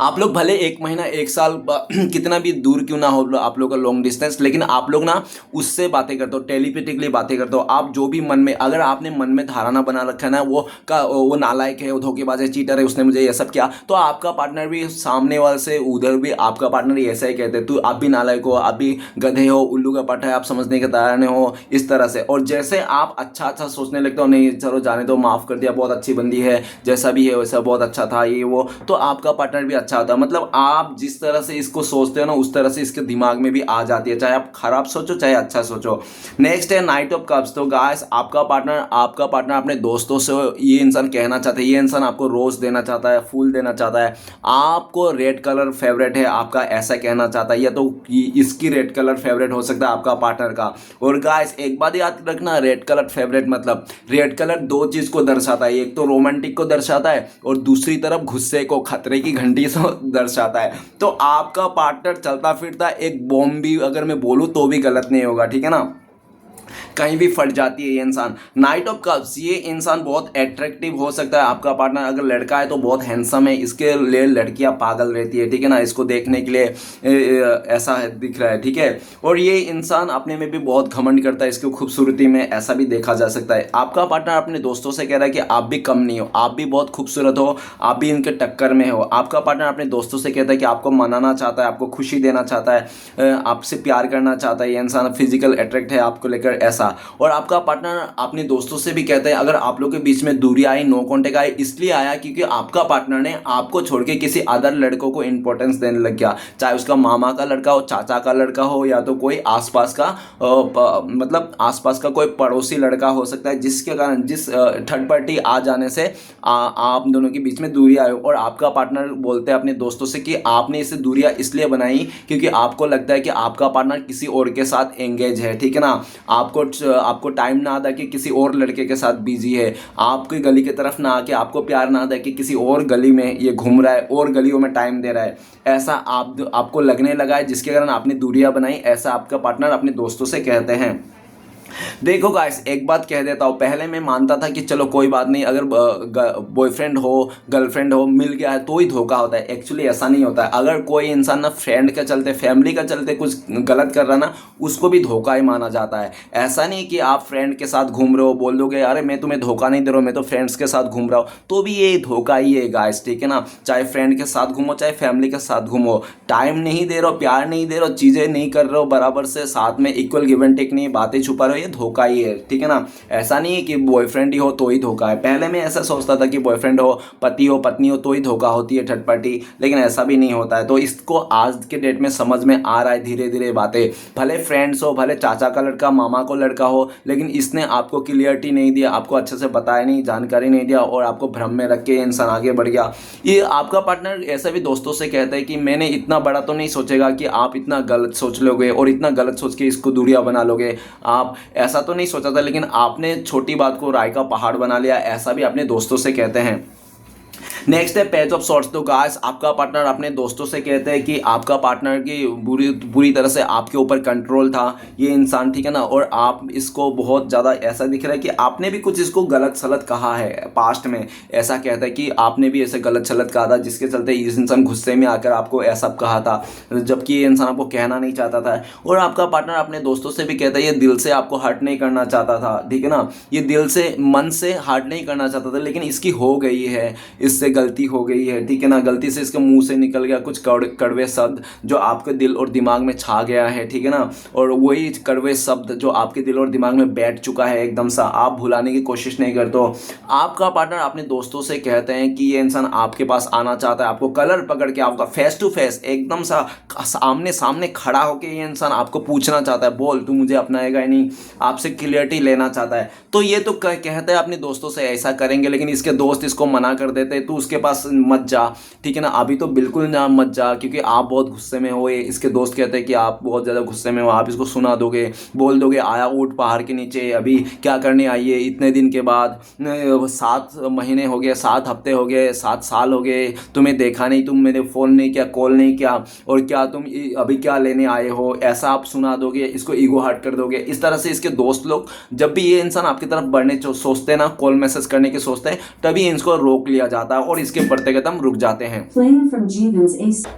आप लोग भले 1 महीना 1 साल कितना भी दूर क्यों ना हो आप लोग का लॉन्ग डिस्टेंस, लेकिन आप लोग ना उससे बातें करते हो, टेलीपैथिकली बातें करते हो। आप जो भी मन में, अगर आपने मन में धारणा बना रखा है ना वो नालायक है, वो धोखेबाज है, चीटर है, उसने मुझे ये सब किया, तो आपका पार्टनर भी सामने वाले से उधर भी आपका पार्टनर ऐसा ही कहते हैं, तू आप भी नालायक हो, आप भी गधे हो, उल्लू का पट्टा है, आप समझने के तैयार नहीं हो, इस तरह से। और जैसे आप अच्छा अच्छा सोचने लगते हो, नहीं चलो जाने दो, माफ़ कर दिया, बहुत अच्छी बंदी है, जैसा भी है वैसा बहुत अच्छा था ये वो, तो आपका पार्टनर भी अच्छा होता है। मतलब आप जिस तरह से इसको सोचते हो ना उस तरह से इसके दिमाग में भी आ जाती है, चाहे आप खराब सोचो चाहे अच्छा सोचो। नेक्स्ट है नाइट ऑफ कप्स। तो गाइस आपका पार्टनर अपने दोस्तों से ये इंसान कहना चाहता है, ये इंसान आपको रोज देना चाहता है, फूल देना चाहता है, आपको रेड कलर फेवरेट है आपका, ऐसा कहना चाहता है, या तो इसकी रेड कलर फेवरेट हो सकता है आपका पार्टनर का। और गाइस एक बात याद रखना, रेड कलर फेवरेट मतलब रेड कलर 2 चीज को दर्शाता है, एक तो रोमांटिक को दर्शाता है और दूसरी तरफ गुस्से को, खतरे की घंटी से दर्शाता है। तो आपका पार्टनर चलता फिरता एक बॉम्ब भी अगर मैं बोलूं तो भी गलत नहीं होगा, ठीक है ना, कहीं भी फट जाती है ये इंसान। नाइट ऑफ कप्स, ये इंसान बहुत अट्रैक्टिव हो सकता है आपका पार्टनर, अगर लड़का है तो बहुत हैंडसम है, इसके लिए लड़कियां पागल रहती है, ठीक है ना, इसको देखने के लिए ऐसा है, दिख रहा है, ठीक है। और ये इंसान अपने में भी बहुत घमंड करता है, इसकी खूबसूरती में, ऐसा भी देखा जा सकता है। आपका पार्टनर अपने दोस्तों से कह रहा है कि आप भी कम नहीं हो, आप भी बहुत खूबसूरत हो, आप भी इनके टक्कर में हो। आपका पार्टनर अपने दोस्तों से कहता है कि आपको मनाना चाहता है, आपको खुशी देना चाहता है, आपसे प्यार करना चाहता है, ये इंसान फिजिकल अट्रैक्ट है आपको लेकर, ऐसा। और आपका पार्टनर अपने दोस्तों से भी कहता है, अगर आप लोगों के बीच में दूरी आई, नो कांटेक्ट आई, इसलिए आया क्योंकि आपका पार्टनर ने आपको छोड़ के किसी अदर लड़कों को इंपॉर्टेंस देने लग गया, चाहे उसका मामा का लड़का हो, चाचा का लड़का हो, या तो कोई आसपास का मतलब आसपास का कोई पड़ोसी लड़का हो सकता है, जिसके कारण जिस थर्ड पार्टी आ जाने से आप दोनों के बीच में दूरी आई। और आपका पार्टनर बोलते हैं अपने दोस्तों से कि आपने इसे दूरियां इसलिए बनाई क्योंकि आपको लगता है कि आपका पार्टनर किसी और के साथ एंगेज है, ठीक है ना, आपको टाइम ना आता कि किसी और लड़के के साथ बिजी है, आपकी गली की तरफ ना आके आपको प्यार ना आता कि किसी और गली में ये घूम रहा है और गलियों में टाइम दे रहा है, ऐसा आपको लगने लगा है, जिसके कारण आपने दूरियां बनाई, ऐसा आपका पार्टनर अपने दोस्तों से कहते हैं। देखो गाइस एक बात कह देता हूँ, पहले मैं मानता था कि चलो कोई बात नहीं, अगर बॉयफ्रेंड हो गर्लफ्रेंड हो मिल गया है तो ही धोखा होता है। एक्चुअली ऐसा नहीं होता है। अगर कोई इंसान ना फ्रेंड के चलते, फैमिली के चलते कुछ गलत कर रहा ना, उसको भी धोखा ही माना जाता है। ऐसा नहीं कि आप फ्रेंड के साथ घूम रहे हो, बोल दोगे अरे मैं तुम्हें धोखा नहीं दे रहा हूँ, मैं तो फ्रेंड्स के साथ घूम रहा हूँ, तो भी ये धोखा ही है गाइस, ठीक है ना। चाहे फ्रेंड के साथ घूमो चाहे फैमिली के साथ घूमो, टाइम नहीं दे रहे हो, प्यार नहीं दे रहे हो, चीज़ें नहीं कर रहे हो बराबर से, साथ में इक्वल गिव एंड टेक नहीं, बातें छुपा रहे हो, ये धोखा ही है, ठीक है ना। ऐसा नहीं है कि बॉयफ्रेंड ही हो तो ही धोखा है। पहले मैं ऐसा सोचता था कि बॉयफ्रेंड हो, पति हो, पत्नी हो तो ही धोखा होती है थर्ड पार्टी, लेकिन ऐसा भी नहीं होता है। तो इसको आज के डेट में समझ में आ रहा है धीरे धीरे बातें। भले फ्रेंड्स हो, भले चाचा का लड़का, मामा को लड़का हो, लेकिन इसने आपको क्लियरिटी नहीं दिया, आपको अच्छे से बताया नहीं, जानकारी नहीं दिया, और आपको भ्रम में रख के इंसान आगे बढ़ गया। ये आपका पार्टनर ऐसा भी दोस्तों से कहता है कि मैंने इतना बड़ा तो नहीं सोचेगा कि आप इतना गलत सोच लोगे और इतना गलत सोच के इसको दूरियां बना लोगे, आप ऐसा तो नहीं सोचा था, लेकिन आपने छोटी बात को राय का पहाड़ बना लिया, ऐसा भी अपने दोस्तों से कहते हैं। नेक्स्ट है पेज ऑफ शॉर्ट्स। तो गाइस आपका पार्टनर अपने दोस्तों से कहते हैं कि आपका पार्टनर की बुरी बुरी तरह से आपके ऊपर कंट्रोल था ये इंसान, ठीक है ना, और आप इसको बहुत ज़्यादा ऐसा दिख रहा है कि आपने भी कुछ इसको गलत सलत कहा है पास्ट में। ऐसा कहता है कि आपने भी ऐसे गलत सलत कहा था जिसके चलते इस इंसान गुस्से में आकर आपको ऐसा कहा था, जबकि ये इंसान आपको कहना नहीं चाहता था। और आपका पार्टनर अपने दोस्तों से भी कहता है ये दिल से आपको हर्ट नहीं करना चाहता था, ठीक है ना, ये दिल से मन से हर्ट नहीं करना चाहता था, लेकिन इसकी हो गई है, इससे गलती हो गई है, ठीक है ना, गलती से इसके मुंह से निकल गया कुछ कड़वे शब्द जो आपके दिल और दिमाग में छा गया है, ठीक है ना, और वही कड़वे शब्द जो आपके दिल और दिमाग में बैठ चुका है एकदम सा, आप भुलाने की कोशिश नहीं करते हो। आपका पार्टनर अपने दोस्तों से कहते हैं कि ये इंसान आपके पास आना चाहता है, आपको कलर पकड़ के आपका फेस टू फेस एकदम सा आमने सामने खड़ा होकर ये इंसान आपको पूछना चाहता है, बोल तू मुझे अपनाएगा या नहीं, आपसे क्लियरिटी लेना चाहता है। तो ये तो कहता है अपने दोस्तों से ऐसा करेंगे, लेकिन इसके दोस्त इसको मना कर देते हैं, तू उसके पास मत जा, ठीक है ना, अभी तो बिल्कुल ना मत जा क्योंकि आप बहुत गुस्से में हो। इसके दोस्त कहते हैं कि आप बहुत ज़्यादा गुस्से में हो, आप इसको सुना दोगे, बोल दोगे आया ऊँट पहाड़ के नीचे, अभी क्या करने आई है इतने दिन के बाद, 7 महीने हो गए, 7 हफ्ते हो गए, 7 साल हो गए, तुम्हें देखा नहीं, तुम मेरे फ़ोन नहीं किया, कॉल नहीं किया, और क्या तुम अभी क्या लेने आए हो, ऐसा आप सुना दोगे, इसको ईगो हर्ट कर दोगे। इस तरह से इसके दोस्त लोग जब भी ये इंसान आपकी तरफ बढ़ने सोचते हैं ना, कॉल मैसेज करने की सोचते हैं, तभी इसको रोक लिया जाता है और इसके बढ़ते कदम रुक जाते हैं।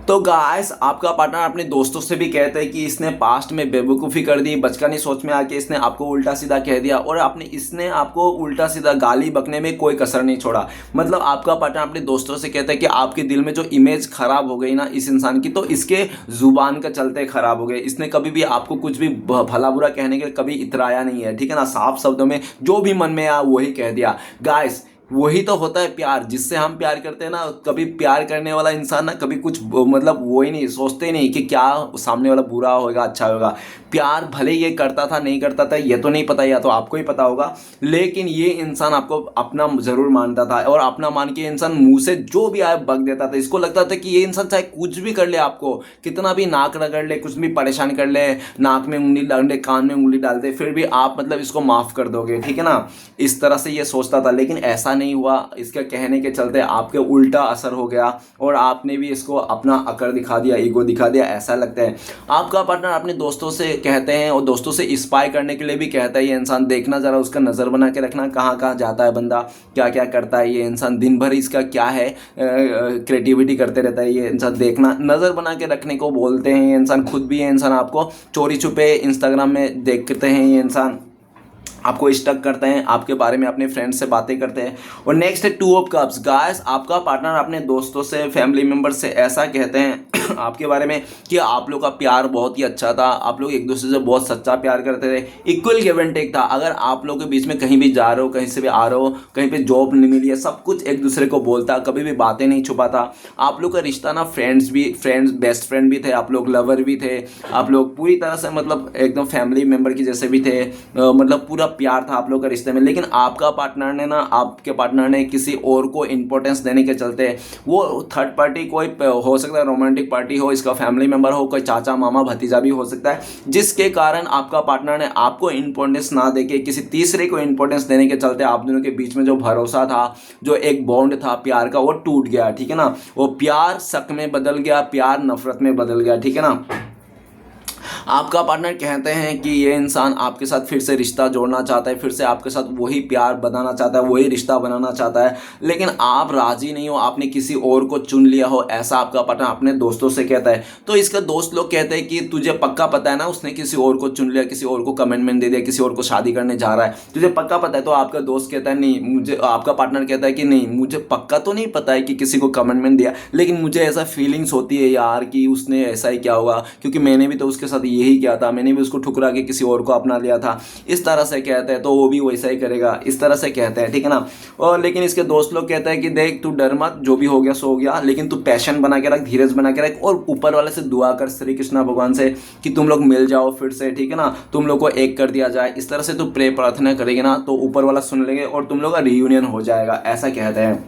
तो गाइस आपका पार्टनर अपने दोस्तों से भी कहते हैं कि इसने पास्ट में बेवकूफ़ी कर दी, बचकानी सोच में आके इसने आपको उल्टा सीधा कह दिया और इसने आपको उल्टा सीधा गाली बकने में कोई कसर नहीं छोड़ा। मतलब आपका पार्टनर अपने दोस्तों से कहता है कि आपके दिल में जो इमेज खराब हो गई ना इस इंसान की, तो इसके जुबान का चलते खराब हो गए। इसने कभी भी आपको कुछ भी भला बुरा कहने के कभी इतराया नहीं है, ठीक है ना, साफ शब्दों में जो भी मन में आया वही कह दिया। गाइस वही तो होता है प्यार, जिससे हम प्यार करते हैं ना, कभी प्यार करने वाला इंसान ना कभी कुछ मतलब वो ही नहीं सोचते नहीं कि क्या सामने वाला बुरा होगा अच्छा होगा। प्यार भले ये करता था नहीं करता था ये तो नहीं पता, या तो आपको ही पता होगा, लेकिन ये इंसान आपको अपना ज़रूर मानता था और अपना मान के इंसान मुंह से जो भी आए बक देता था। इसको लगता था कि ये इंसान चाहे कुछ भी कर ले, आपको कितना भी नाक रगड़ ले, कुछ भी परेशान कर ले, नाक में उंगली डाल दे, कान में उंगली डाल दे, फिर भी आप मतलब इसको माफ़ कर दोगे, ठीक है ना, इस तरह से ये सोचता था। लेकिन ऐसा नहीं हुआ, इसके कहने के चलते आपके उल्टा असर हो गया और आपने भी इसको अपना अकड़ दिखा दिया, ईगो दिखा दिया, ऐसा लगता है। आपका पार्टनर अपने दोस्तों से कहते हैं और दोस्तों से स्पाई करने के लिए भी कहता है ये इंसान, देखना ज़रा उसका नज़र बना के रखना, कहाँ कहाँ जाता है बंदा, क्या क्या करता है ये इंसान, दिन भर इसका क्या है क्रिएटिविटी करते रहता है ये इंसान, देखना नज़र बना के रखने को बोलते हैं ये इंसान। खुद भी ये इंसान आपको चोरी छुपे इंस्टाग्राम में देखते हैं ये इंसान, आपको स्टक करते हैं, आपके बारे में अपने फ्रेंड्स से बातें करते हैं। और नेक्स्ट है 2 ऑफ कप्स। गाइस आपका पार्टनर अपने दोस्तों से, फैमिली मेम्बर से ऐसा कहते हैं आपके बारे में कि आप लोग का प्यार बहुत ही अच्छा था, आप लोग एक दूसरे से बहुत सच्चा प्यार करते थे, इक्वल गिव एंड टेक था। अगर आप लोग के बीच में कहीं भी जा रहे हो, कहीं से भी आ रहे हो, कहीं पे जॉब नहीं मिली है, सब कुछ एक दूसरे को बोलता, कभी भी बातें नहीं छुपाता। आप लोग का रिश्ता ना फ्रेंड्स बेस्ट फ्रेंड भी थे, आप लोग लवर भी थे, आप लोग पूरी तरह से मतलब एकदम फैमिली मेम्बर की जैसे भी थे, मतलब पूरा प्यार था आप लोग के रिश्ते में। लेकिन आपके पार्टनर ने किसी और को इंपॉर्टेंस देने के चलते, वो थर्ड पार्टी कोई हो सकता है, रोमांटिक पार्टी हो, इसका फैमिली मेंबर हो, कोई चाचा मामा भतीजा भी हो सकता है, जिसके कारण आपका पार्टनर ने आपको इंपॉर्टेंस ना देके किसी तीसरे को इंपॉर्टेंस देने के चलते आप दोनों के बीच में जो भरोसा था, जो एक बॉन्ड था प्यार का, वो टूट गया, ठीक है ना, वो प्यार शक में बदल गया, प्यार नफरत में बदल गया, ठीक है ना। आपका पार्टनर कहते हैं कि ये इंसान आपके साथ फिर से रिश्ता जोड़ना चाहता है, फिर से आपके साथ वही प्यार बनाना चाहता है, वही रिश्ता बनाना चाहता है, लेकिन आप राजी नहीं हो, आपने किसी और को चुन लिया हो, ऐसा आपका पार्टनर अपने दोस्तों से कहता है। तो इसका दोस्त लोग कहते हैं कि तुझे पक्का पता है ना उसने किसी और को चुन लिया, किसी और को कमिटमेंट दे दिया, किसी और को शादी करने जा रहा है, तुझे पक्का पता है? तो आपका दोस्त कहता है नहीं मुझे, आपका पार्टनर कहता है कि नहीं मुझे पक्का तो नहीं पता है कि किसी को कमिटमेंट दिया, लेकिन मुझे ऐसा फीलिंग्स होती है यार कि उसने ऐसा ही क्या होगा, क्योंकि मैंने भी तो उसके साथ यही किया था, मैंने भी उसको ठुकरा के किसी और को अपना लिया था, इस तरह से कहते हैं, तो वो भी वैसा ही करेगा, इस तरह से कहते हैं, ठीक है ना। और लेकिन इसके दोस्त लोग कहते हैं कि देख तू डर मत, जो भी हो गया सो हो गया, लेकिन तू पैशन बना के रख, धीरज बना के रख, और ऊपर वाले से दुआ कर श्री कृष्णा भगवान से कि तुम लोग मिल जाओ फिर से, ठीक है ना, तुम लोग को एक कर दिया जाए। इस तरह से तू प्रार्थना करेगी ना तो ऊपर वाला सुन लेंगे और तुम लोग का रियूनियन हो जाएगा, ऐसा कहते हैं।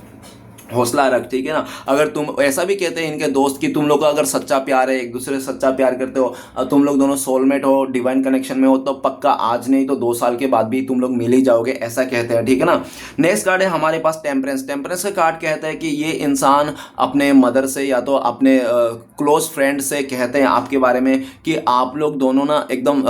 हौसला रख, ठीक है ना। अगर तुम ऐसा भी कहते हैं इनके दोस्त कि तुम लोग का अगर सच्चा प्यार है, एक दूसरे से सच्चा प्यार करते हो, तुम लोग दोनों सोलमेट हो, डिवाइन कनेक्शन में हो, तो पक्का आज नहीं तो 2 साल के बाद भी तुम लोग मिल ही जाओगे, ऐसा कहते हैं, ठीक है ना। नेक्स्ट कार्ड है हमारे पास टेम्परेंस। टेम्परेंस का कार्ड कहता है कि ये इंसान अपने मदर से या तो अपने क्लोज फ्रेंड से कहते हैं आपके बारे में कि आप लोग दोनों ना एकदम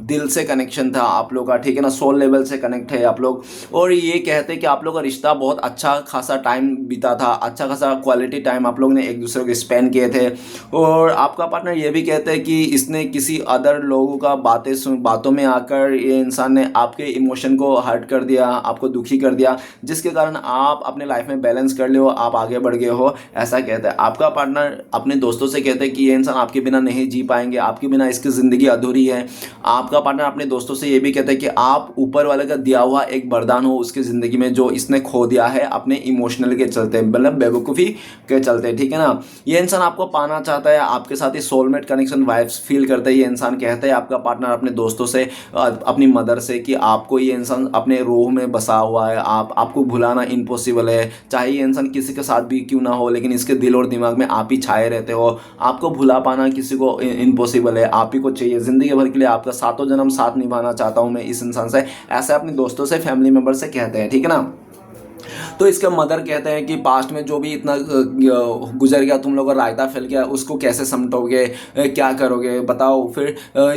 दिल से कनेक्शन था आप लोग का, ठीक है ना, सोल लेवल से कनेक्ट है आप लोग। और ये कहते हैं कि आप लोग का रिश्ता बहुत अच्छा खासा टाइम बीता था, अच्छा खासा क्वालिटी टाइम आप लोग ने एक दूसरे को स्पेंड किए थे। और आपका पार्टनर ये भी कहते हैं कि इसने किसी अदर लोगों का बातों में आकर ये इंसान ने आपके इमोशन को हर्ट कर दिया, आपको दुखी कर दिया, जिसके कारण आप अपने लाइफ में बैलेंस कर ले हो, आप आगे बढ़ गए हो, ऐसा कहता है। आपका पार्टनर अपने दोस्तों से कहते हैं कि ये इंसान आपके बिना नहीं जी पाएंगे, आपके बिना इसकी ज़िंदगी अधूरी है। आपका पार्टनर अपने दोस्तों से ये भी कहता है कि आप ऊपर वाले का दिया हुआ एक वरदान हो उसकी ज़िंदगी में, जो इसने खो दिया है अपने इमोशनल के चलते, मतलब बेवकूफ़ी के चलते, ठीक है ना। ये इंसान आपको पाना चाहता है, आपके साथ ही सोलमेट कनेक्शन वाइब्स फील करता है। ये इंसान कहता है आपका पार्टनर अपने दोस्तों से, अपनी मदर से, कि आपको ये इंसान अपने रूह में बसा हुआ है, आपको भुलाना इम्पॉसिबल है। चाहे ये इंसान किसी के साथ भी क्यों ना हो, लेकिन इसके दिल और दिमाग में आप ही छाए रहते हो। आपको भुला पाना किसी को इम्पॉसिबल है, आप ही को चाहिए ज़िंदगी भर के लिए, आपका सातों जन्म साथ निभाना चाहता हूँ मैं इस इंसान से, ऐसे अपने दोस्तों से, फैमिली मेम्बर से कहते हैं, ठीक है ना। तो इसका मदर कहते हैं कि पास्ट में जो भी इतना गुजर गया, तुम लोग का रायता फैल गया, उसको कैसे समटोगे, क्या करोगे बताओ। फिर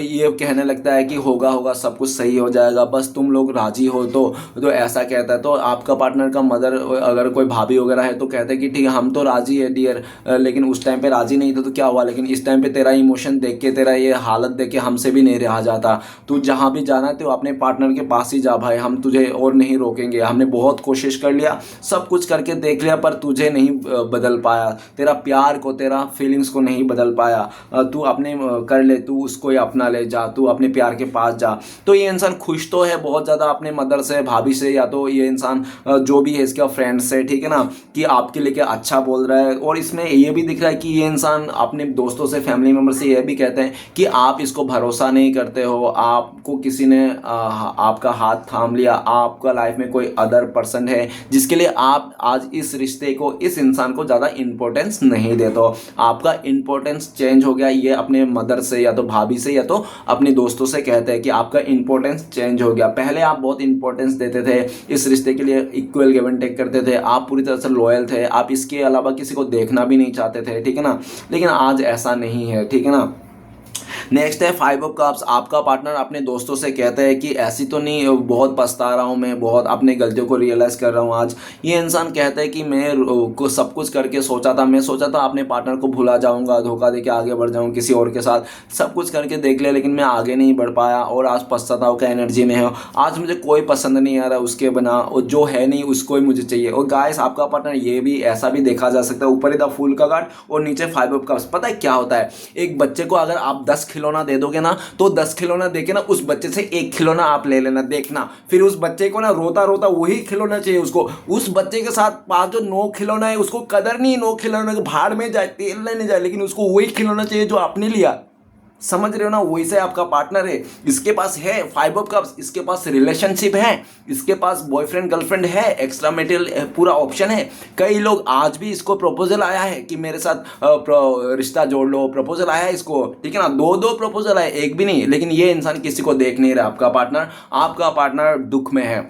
ये कहने लगता है कि होगा होगा, सब कुछ सही हो जाएगा, बस तुम लोग राजी हो तो ऐसा कहता है। तो आपका पार्टनर का मदर, अगर कोई भाभी वगैरह है तो कहते हैं कि ठीक है हम तो राजी है डियर, लेकिन उस टाइम पे राजी नहीं था तो क्या हुआ, लेकिन इस टाइम पे तेरा इमोशन देख के, तेरा ये हालत देख के हमसे भी नहीं रहा जाता। तू जहाँ भी जाना है तो अपने पार्टनर के पास ही जा भाई, हम तुझे और नहीं रोकेंगे, हमने बहुत कोशिश कर लिया, सब कुछ करके देख लिया, पर तुझे नहीं बदल पाया, तेरा प्यार को, तेरा फीलिंग्स को नहीं बदल पाया। तू अपने कर ले, तू उसको ही अपना ले जा, तू अपने प्यार के पास जा। तो ये इंसान खुश तो है बहुत ज़्यादा अपने मदर से, भाभी से, या तो ये इंसान जो भी है इसका फ्रेंड से, ठीक है ना, कि आपके लिए क्या अच्छा बोल रहा है। और इसमें ये भी दिख रहा है कि ये इंसान अपने दोस्तों से, फैमिली मेम्बर से ये भी कहते हैं कि आप इसको भरोसा नहीं करते हो, आपको किसी ने आपका हाथ थाम लिया, आपका लाइफ में कोई अदर पर्सन है जिसके लिए आप आज इस रिश्ते को, इस इंसान को ज़्यादा इंपॉर्टेंस नहीं देते हो। आपका इंपॉर्टेंस चेंज हो गया, ये अपने मदर से या तो भाभी से या तो अपने दोस्तों से कहते हैं कि आपका इंपॉर्टेंस चेंज हो गया। पहले आप बहुत इंपॉर्टेंस देते थे इस रिश्ते के लिए, इक्वल गिव एंड टेक करते थे, आप पूरी तरह से लॉयल थे, आप इसके अलावा किसी को देखना भी नहीं चाहते थे, ठीक है ना। लेकिन आज ऐसा नहीं है, ठीक है ना। नेक्स्ट है 5 ऑफ कप्स। आपका पार्टनर अपने दोस्तों से कहता है कि ऐसी तो नहीं, बहुत पछता रहा हूँ मैं, बहुत अपने गलतियों को रियलाइज़ कर रहा हूँ आज। ये इंसान कहता है कि मैं को सब कुछ करके सोचा था, मैं सोचा था अपने पार्टनर को भुला जाऊँगा, धोखा देके आगे बढ़ जाऊँ किसी और के साथ, सब कुछ करके देख लिया, लेकिन मैं आगे नहीं बढ़ पाया और आज पछतावा का एनर्जी में है। आज मुझे कोई पसंद नहीं आ रहा उसके बिना, और जो है नहीं उसको ही मुझे चाहिए। और गाइस आपका पार्टनर, ये भी ऐसा भी देखा जा सकता है, ऊपर ही द फूल का कार्ड और नीचे 5 ऑफ कप्स। पता है क्या होता है, एक बच्चे को अगर आप 10 खिलौना दे दोगे ना, तो 10 खिलौना देके ना उस बच्चे से एक खिलौना आप ले लेना, देखना फिर उस बच्चे को ना रोता रोता वही खिलौना चाहिए उसको। उस बच्चे के साथ पास जो 9 खिलौना है उसको कदर नहीं, 9 खिलौने को भाड़ में जाए, तेल लेने जाए, लेकिन उसको वही खिलौना चाहिए जो आपने लिया। समझ रहे हो ना, वैसे आपका पार्टनर है, इसके पास है 5 ऑफ कप्स, इसके पास रिलेशनशिप है, इसके पास बॉयफ्रेंड गर्लफ्रेंड है, एक्स्ट्रा मेटेरियल पूरा ऑप्शन है। कई लोग आज भी इसको प्रपोजल आया है कि मेरे साथ रिश्ता जोड़ लो, प्रपोजल आया है इसको, ठीक है ना, 2 प्रपोजल आए, एक भी नहीं। लेकिन ये इंसान किसी को देख नहीं रहा। आपका पार्टनर दुख में है।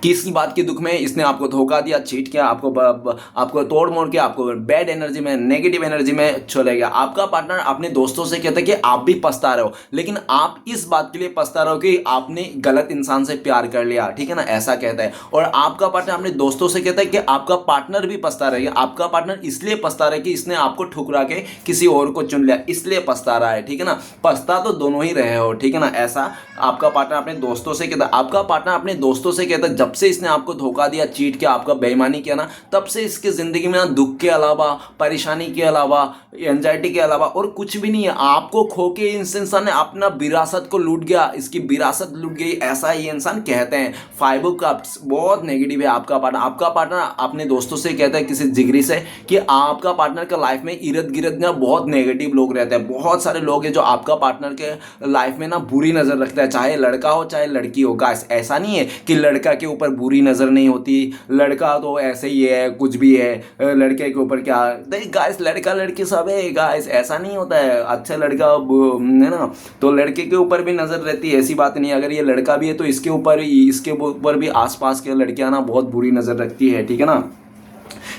किस बात के दुख में? इसने आपको धोखा दिया, चीट किया, आपको तोड़ मोड़ के, आपको बैड एनर्जी में, नेगेटिव एनर्जी में चले गया। आपका पार्टनर अपने दोस्तों से कहता है कि आप भी पछता रहे हो, लेकिन आप इस बात के लिए पछता रहे हो कि आपने गलत इंसान से प्यार कर लिया, ठीक है ना, ऐसा कहता है। और आपका पार्टनर अपने दोस्तों से कहता है कि आपका पार्टनर भी पछता रहा है। आपका पार्टनर इसलिए पछता रहा है कि इसने आपको ठुकरा के किसी और को चुन लिया, इसलिए पछता रहा है, ठीक है ना। पछता तो दोनों ही रहे हो, ठीक है ना, ऐसा आपका पार्टनर अपने दोस्तों से कहता है। आपका पार्टनर अपने दोस्तों से कहता है जब से इसने आपको धोखा दिया, चीट किया, आपका बेईमानी किया ना, तब से इसकी जिंदगी में ना दुख के अलावा, परेशानी के अलावा, एंजाइटी के अलावा और कुछ भी नहीं है। आपको खो के इस इंसान ने अपना विरासत को लूट गया, इसकी विरासत लूट गई, ऐसा ये इंसान कहते हैं। 5 ऑफ कप्स बहुत नेगेटिव है आपका पार्टनर अपने दोस्तों से कहता है, किसी जिगरी से, कि आपका पार्टनर का लाइफ में इर्द गिर्द ना बहुत नेगेटिव लोग रहते हैं। बहुत सारे लोग हैं जो आपका पार्टनर के लाइफ में ना बुरी नजर रखता है, चाहे लड़का हो चाहे लड़की हो। गाइस ऐसा नहीं है कि लड़का लड़का के ऊपर बुरी नज़र नहीं होती, लड़का तो ऐसे ही है कुछ भी है, लड़के के ऊपर क्या गाइस, लड़का लड़की सब है गाइस, ऐसा नहीं होता है। अच्छा लड़का है ना, तो लड़के के ऊपर भी नज़र रहती है, ऐसी बात नहीं। अगर ये लड़का भी है तो इसके ऊपर भी आसपास के लड़कियां ना बहुत बुरी नज़र रखती है, ठीक है ना।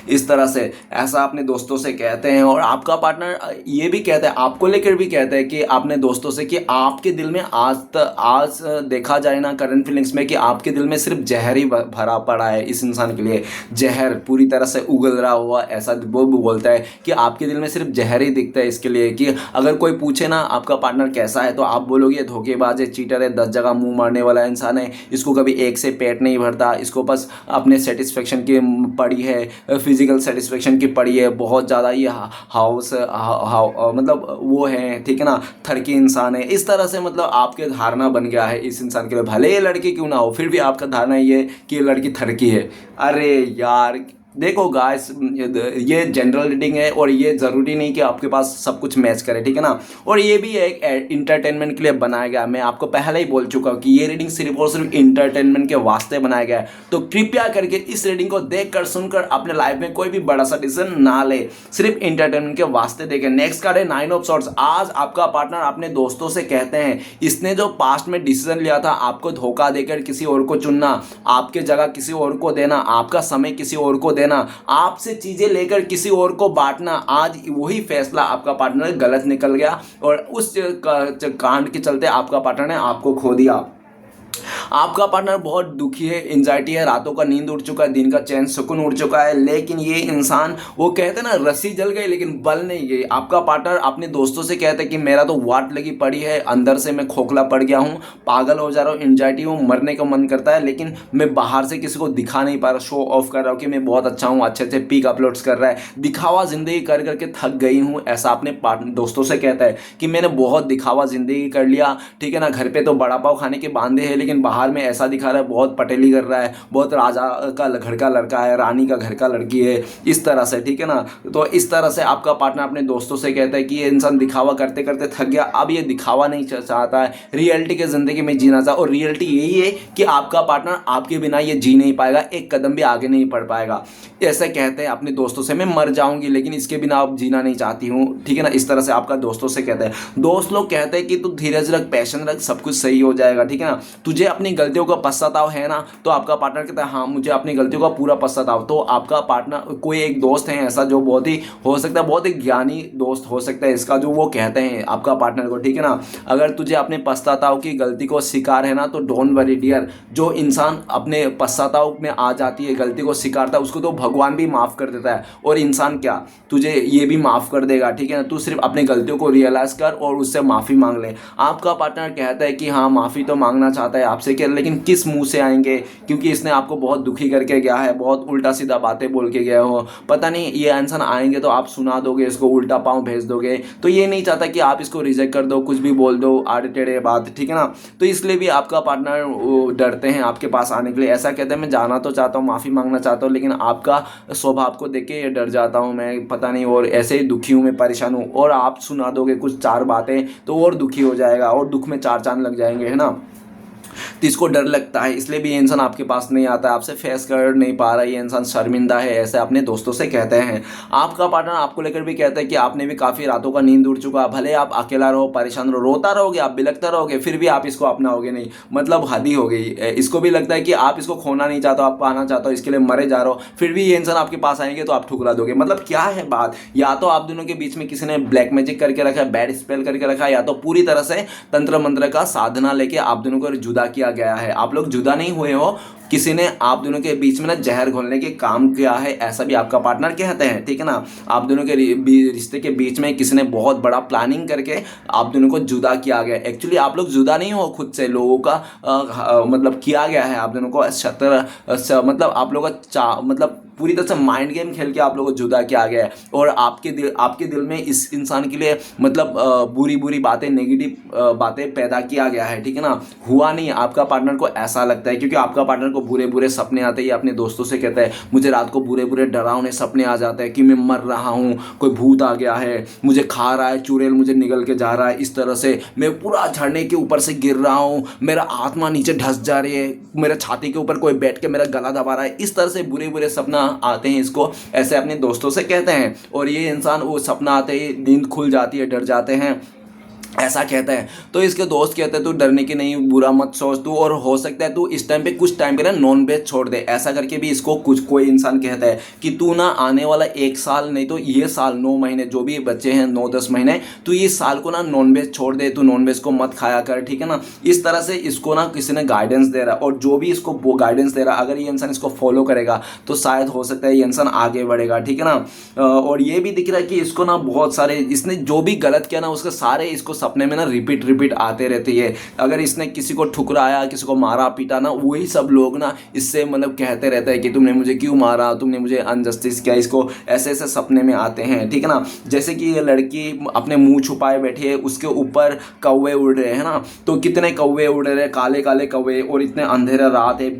इस तरह से ऐसा अपने दोस्तों से कहते हैं। और आपका पार्टनर ये भी कहता है, आपको लेकर भी कहता है कि अपने दोस्तों से कि आपके दिल में आज देखा जाए ना करंट फीलिंग्स में, कि आपके दिल में सिर्फ जहर ही भरा पड़ा है इस इंसान के लिए, जहर पूरी तरह से उगल रहा हुआ, ऐसा वो भी बोलता है कि आपके दिल में सिर्फ जहर ही दिखता है इसके लिए। कि अगर कोई पूछे ना आपका पार्टनर कैसा है, तो आप बोलोगे धोखेबाज है, चीटर है, 10 जगह मुंह मारने वाला इंसान है, इसको कभी एक से पेट नहीं भरता, इसको बस अपने सेटिस्फेक्शन की पड़ी है, फिजिकल सेटिस्फेक्शन की पड़ी है, बहुत ज़्यादा ये मतलब वो है, ठीक है ना, थरकी इंसान है। इस तरह से मतलब आपके धारणा बन गया है इस इंसान के लिए, भले ये लड़की क्यों ना हो, फिर भी आपका धारणा ये कि ये लड़की थरकी है। अरे यार देखो गाइस, ये जनरल रीडिंग है और ये ज़रूरी नहीं कि आपके पास सब कुछ मैच करे, ठीक है ना। और ये भी एक इंटरटेनमेंट के लिए बनाया गया, मैं आपको पहले ही बोल चुका हूँ कि ये रीडिंग सिर्फ और सिर्फ इंटरटेनमेंट के वास्ते बनाया गया है। तो कृपया करके इस रीडिंग को देखकर सुनकर अपने लाइफ में कोई भी बड़ा सा डिसीजन ना ले, सिर्फ इंटरटेनमेंट के वास्ते देखें। नेक्स्ट कार्ड है 9 ऑफ सॉर्ड्स। आज आपका पार्टनर अपने दोस्तों से कहते हैं, इसने जो पास्ट में डिसीजन लिया था आपको धोखा देकर किसी और को चुनना, आपके जगह किसी और को देना, आपका समय किसी और को देना, आपसे चीजें लेकर किसी और को बांटना, आज वही फैसला आपका पार्टनर गलत निकल गया और उस कांड के चलते आपका पार्टनर ने आपको खो दिया। आपका पार्टनर बहुत दुखी है, एंजाइटी है, रातों का नींद उड़ चुका है, दिन का चैन सुकून उड़ चुका है। लेकिन ये इंसान, वो कहते हैं ना रस्सी जल गई लेकिन बल नहीं गई। आपका पार्टनर अपने दोस्तों से कहता है कि मेरा तो वाट लगी पड़ी है, अंदर से मैं खोखला पड़ गया हूँ, पागल हो जा रहा हूँ, एंजाइटी हूँ, मरने का मन करता है, लेकिन मैं बाहर से किसी को दिखा नहीं पा रहा, शो ऑफ कर रहा हूँ कि मैं बहुत अच्छा हूँ, अच्छे अच्छे पिक अपलोड्स कर रहा है, दिखावा जिंदगी कर करके थक गई हूँ। ऐसा अपने दोस्तों से कहता है कि मैंने बहुत दिखावा जिंदगी कर लिया, ठीक है ना, घर पे तो बड़ा पाव खाने के बांधे हैं, लेकिन बाहर में ऐसा दिखा रहा है बहुत पटेली कर रहा है, बहुत राजा का घर का लड़का है, रानी का घर का लड़की है, इस तरह से, ठीक है ना। तो इस तरह से आपका पार्टनर अपने दोस्तों से कहता है कि ये इंसान दिखावा करते करते थक गया, अब ये दिखावा नहीं चाहता है, रियलिटी की जिंदगी में जीना चाहता। और रियलिटी यही है कि आपका पार्टनर आपके बिना ये जी नहीं पाएगा, एक कदम भी आगे नहीं बढ़ पाएगा। ऐसे कहते हैं अपने दोस्तों से, मैं मर जाऊंगी लेकिन इसके बिना अब जीना नहीं चाहती हूँ, ठीक है ना। इस तरह से आपका दोस्तों से कहते हैं। दोस्त लोग कहते हैं कि तू धीरज रख, पैशन रख, सब कुछ सही हो जाएगा, ठीक है ना। तुझे अपनी गलतियों का पश्चाताप है ना, तो आपका पार्टनर कहता है हाँ मुझे अपनी गलतियों का पूरा पश्चाताप। तो आपका पार्टनर, कोई एक दोस्त है ऐसा जो बहुत ही हो सकता है, बहुत ही ज्ञानी दोस्त हो सकता है इसका, जो वो कहते हैं आपका पार्टनर को, ठीक है ना, अगर तुझे अपने पश्चाताप की गलती को स्वीकार है ना, तो डोंट वरी डियर। जो इंसान अपने पश्चाताप में आ जाती है, गलती को स्वीकारता है, उसको तो भगवान भी माफ़ कर देता है, और इंसान क्या तुझे ये भी माफ़ कर देगा, ठीक है ना। तू सिर्फ अपनी गलतियों को रियलाइज़ कर और उससे माफ़ी मांग ले। आपका पार्टनर कहता है कि हाँ माफ़ी तो मांगना चाहता है आपसे, क्या लेकिन किस मुंह से आएंगे, क्योंकि इसने आपको बहुत दुखी करके गया है, बहुत उल्टा सीधा बातें बोल के गया हो, पता नहीं ये इंसान आएंगे तो आप सुना दोगे इसको, उल्टा पाँव भेज दोगे। तो ये नहीं चाहता कि आप इसको रिजेक्ट कर दो, कुछ भी बोल दो आड़े टेढ़े बात, ठीक है ना। तो इसलिए भी आपका पार्टनर डरते हैं आपके पास आने के लिए। ऐसा कहते हैं मैं जाना तो चाहता हूँ, माफ़ी मांगना चाहता हूँ, लेकिन आपका स्वभाव को देख के डर जाता हूँ मैं, पता नहीं, और ऐसे ही दुखी हूँ, मैं परेशान हूँ, और आप सुना दोगे कुछ 4 बातें तो और दुखी हो जाएगा, और दुख में 4 चांद लग जाएंगे, है ना। तो इसको डर लगता है, इसलिए भी ये इंसान आपके पास नहीं आता है, आपसे फेस कर नहीं पा रहा है, ये इंसान शर्मिंदा है, ऐसे अपने दोस्तों से कहते हैं। आपका पार्टनर आपको लेकर भी कहता है कि आपने भी काफ़ी रातों का नींद उड़ चुका, भले आप अकेला रहो, परेशान रहो, रोता रहोगे, आप बिलखता रहोगे, फिर भी आप इसको अपनाओगे नहीं, मतलब हद ही हो गई। इसको भी लगता है कि आप इसको खोना नहीं चाहते, आप पाना चाहते हो, इसके लिए मरे जा रहे हो, फिर भी ये इंसान आपके पास आएंगे तो आप ठुकरा दोगे। मतलब क्या है बात, या तो आप दोनों के बीच में किसी ने ब्लैक मैजिक करके रखा है, बैड स्पेल करके रखा है, या तो पूरी तरह से तंत्र मंत्र का साधना लेके आप दोनों को जुदा किया गया है। आप लोग जुदा नहीं हुए हो, किसी ने आप दोनों के बीच में ना जहर घोलने के काम किया है, ऐसा भी आपका पार्टनर कहते हैं, ठीक है ना। आप दोनों के रिश्ते के बीच में किसी ने बहुत बड़ा प्लानिंग करके आप दोनों को जुदा किया गया। एक्चुअली आप लोग जुदा नहीं हो, खुद से लोगों का मतलब किया गया है आप दोनों को मतलब आप लोगों का मतलब पूरी तरह से माइंड गेम खेल के आप लोगों को जुदा किया गया है, और आपके दिल में इस इंसान के लिए मतलब बुरी बुरी बातें, नेगेटिव बातें पैदा किया गया है, ठीक है ना। हुआ नहीं, आपका पार्टनर को ऐसा लगता है, क्योंकि आपका पार्टनर को को बुरे बुरे सपने आते हैं, ये अपने दोस्तों से कहता है मुझे रात को बुरे बुरे डरावने सपने आ जाते हैं कि मैं मर रहा हूँ, कोई भूत आ गया है, मुझे खा रहा है, चुड़ैल मुझे निगल के जा रहा है, इस तरह से मैं पूरा झरने के ऊपर से गिर रहा हूँ, मेरा आत्मा नीचे ढस जा रही है, मेरा छाती के ऊपर कोई बैठ के मेरा गला दबा रहा है, इस तरह से बुरे बुरे सपना आते हैं, इसको ऐसे अपने दोस्तों से कहते हैं। और ये इंसान वो सपना आते ही नींद खुल जाती है, डर जाते हैं, ऐसा कहता है। तो इसके दोस्त कहते हैं तू डरने की नहीं, बुरा मत सोच तू, और हो सकता है तू इस टाइम पे कुछ टाइम पे ना नॉन वेज छोड़ दे, ऐसा करके भी इसको कुछ कोई इंसान कहता है कि तू ना आने वाला 1 साल नहीं तो ये साल 9 महीने जो भी बच्चे हैं 9-10 महीने, तू ये साल को ना नॉन वेज छोड़ दे, तू नॉन वेज को मत खाया कर, ठीक है ना। इस तरह से इसको ना किसी ने गाइडेंस दे रहा है, और जो भी इसको वो गाइडेंस दे रहा है, अगर ये इंसान इसको फॉलो करेगा तो शायद हो सकता है ये इंसान आगे बढ़ेगा, ठीक है ना। और ये भी दिख रहा है कि इसको ना बहुत सारे, इसने जो भी गलत किया ना उसके सारे इसको सपने में ना रिपीट आते रहती है। अगर इसने किसी को ठुकराया, किसी को मारा पीटा ना, वही सब लोग ना इससे मतलब कहते रहते हैं कि तुमने मुझे क्यों मारा, तुमने मुझे अनजस्टिस किया, इसको ऐसे ऐसे सपने में आते हैं, ठीक है ना। जैसे कि ये लड़की अपने मुंह छुपाए बैठी है, उसके ऊपर कौवे उड़ रहे हैं ना, तो कितने कौवे उड़ रहे हैं, काले काले कौवे, और इतने अंधेरा रात है,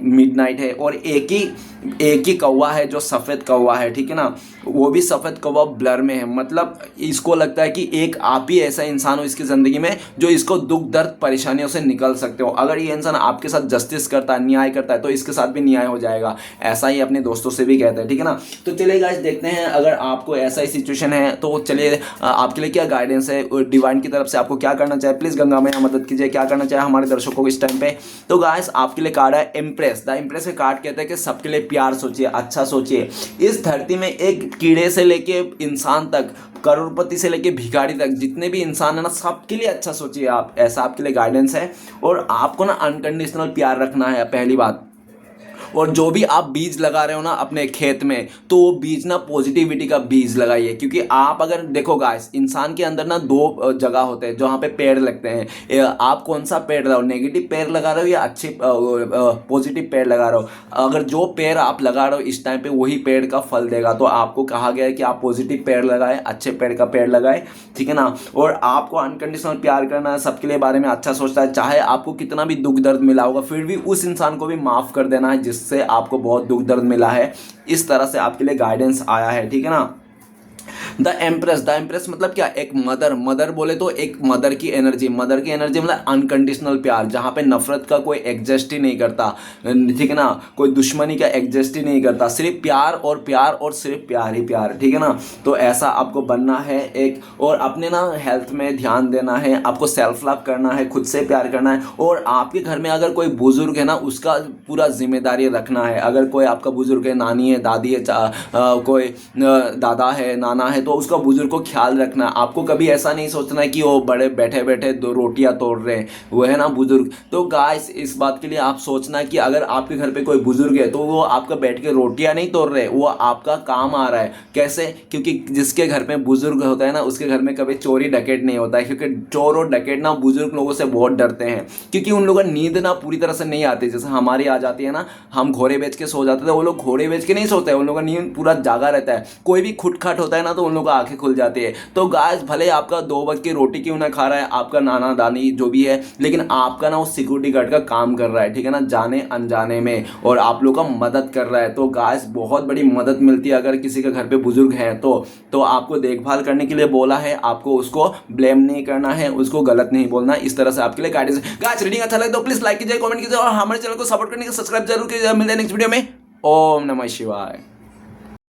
मिड नाइट है, और एक ही कौवा है जो सफ़ेद कौवा है, ठीक है ना। वो भी सफ़ेद कौवा ब्लर में है, मतलब इसको लगता है कि एक आप ही ऐसा इंसान हो इसकी ज़िंदगी में जो इसको दुख दर्द परेशानियों से निकल सकते हो। अगर ये इंसान आपके साथ जस्टिस करता है, न्याय करता है, तो इसके साथ भी न्याय हो जाएगा, ऐसा ही अपने दोस्तों से भी कहते हैं, ठीक है ना। तो चलिए गाइस देखते हैं, अगर आपको ऐसा ही सिचुएशन है तो चलिए आपके लिए क्या गाइडेंस है डिवाइन की तरफ से, आपको क्या करना चाहिए। प्लीज़ गंगा मैया मदद कीजिए, क्या करना चाहिए हमारे दर्शकों को इस टाइम पे। तो गाइस आपके लिए कार्ड है इम्प्रेस। द इम्प्रेस के कार्ड कहते हैं कि सबके लिए प्यार सोचिए, अच्छा सोचिए। इस धरती में एक कीड़े से लेके इंसान तक, करोड़पति से लेके भिखारी तक, जितने भी इंसान है ना, सबके लिए अच्छा सोचिए आप, ऐसा आपके लिए गाइडेंस है। और आपको ना अनकंडीशनल प्यार रखना है, पहली बात। और जो भी आप बीज लगा रहे हो ना अपने खेत में, तो वो बीज ना पॉजिटिविटी का बीज लगाइए, क्योंकि आप अगर देखो गाइस, इंसान के अंदर ना 2 जगह होते हैं जहाँ पे पेड़ लगते हैं। आप कौन सा पेड़ लगाओ, नेगेटिव पेड़ लगा रहे हो या अच्छे पॉजिटिव पेड़ लगा रहे हो। अगर जो पेड़ आप लगा रहे हो इस टाइम पे वही पेड़ का फल देगा। तो आपको कहा गया है कि आप पॉजिटिव पेड़ लगाए, अच्छे पेड़ का पेड़ लगाए, ठीक है ना। और आपको अनकंडीशनल प्यार करना है, सबके लिए बारे में अच्छा सोचता है, चाहे आपको कितना भी दुख दर्द मिला होगा फिर भी उस इंसान को भी माफ़ कर देना है जिससे आपको बहुत दुख दर्द मिला है। इस तरह से आपके लिए गाइडेंस आया है, ठीक है ना। द एम्प्रेस मतलब क्या, एक मदर बोले तो एक मदर की एनर्जी मतलब अनकंडीशनल प्यार, जहाँ पे नफरत का कोई एग्जिस्ट ही नहीं करता, ठीक है ना। कोई दुश्मनी का एग्जिस्ट ही नहीं करता, सिर्फ प्यार और सिर्फ प्यार ही प्यार, ठीक है ना। तो ऐसा आपको बनना है एक। और अपने ना हेल्थ में ध्यान देना है, आपको सेल्फ लव करना है, खुद से प्यार करना है। और आपके घर में अगर कोई बुजुर्ग है ना, उसका पूरा जिम्मेदारी रखना है। अगर कोई आपका बुजुर्ग है, नानी है, दादी है, कोई दादा है, नाना है, तो उसका बुजुर्ग को ख्याल रखना। आपको कभी ऐसा नहीं सोचना है कि वो बड़े बैठे बैठे 2 रोटियां तोड़ रहे हैं, वो है ना बुजुर्ग। तो गाइस इस बात के लिए आप सोचना कि अगर आपके घर पे कोई बुजुर्ग है तो वो आपका बैठ के रोटियां नहीं तोड़ रहे, वो आपका काम आ रहा है। कैसे? क्योंकि जिसके घर में बुजुर्ग होता है ना, उसके घर में कभी चोरी डकैत नहीं होता है, क्योंकि चोर और डकैत ना बुजुर्ग लोगों से बहुत डरते हैं, क्योंकि उन लोगों को नींद ना पूरी तरह से नहीं आती। जैसे हमारी आ जाती है ना, हम घोड़े बेच के सो जाते थे, वो लोग घोड़े बेच के नहीं सोते, उन लोगों का नींद पूरा जागा रहता है। कोई भी खुटखट होता है ना तो उन लोगों को आंखें खुल जाती है। तो गाइस भले आपका 2 वक्त की रोटी क्यों ना खा रहा है आपका नाना दानी जो भी है, लेकिन आपका ना वो सिक्योरिटी गार्ड का काम कर रहा है, ठीक है ना, जाने अनजाने में, और आप लोग का मदद कर रहा है। तो गाइस बहुत बड़ी मदद मिलती है अगर किसी के घर पे बुजुर्ग हैं तो आपको देखभाल करने के लिए बोला है, आपको उसको ब्लेम नहीं करना है, उसको गलत नहीं बोलना। इस तरह से आपके लिए गाइडेंस। गाइस रीडिंग अच्छा लगे तो प्लीज लाइक कीजिए, कमेंट कीजिए, और हमारे चैनल को सपोर्ट करने का सब्सक्राइब जरूर कीजिए। मिलते हैं नेक्स्ट वीडियो में। ओम नमः शिवाय।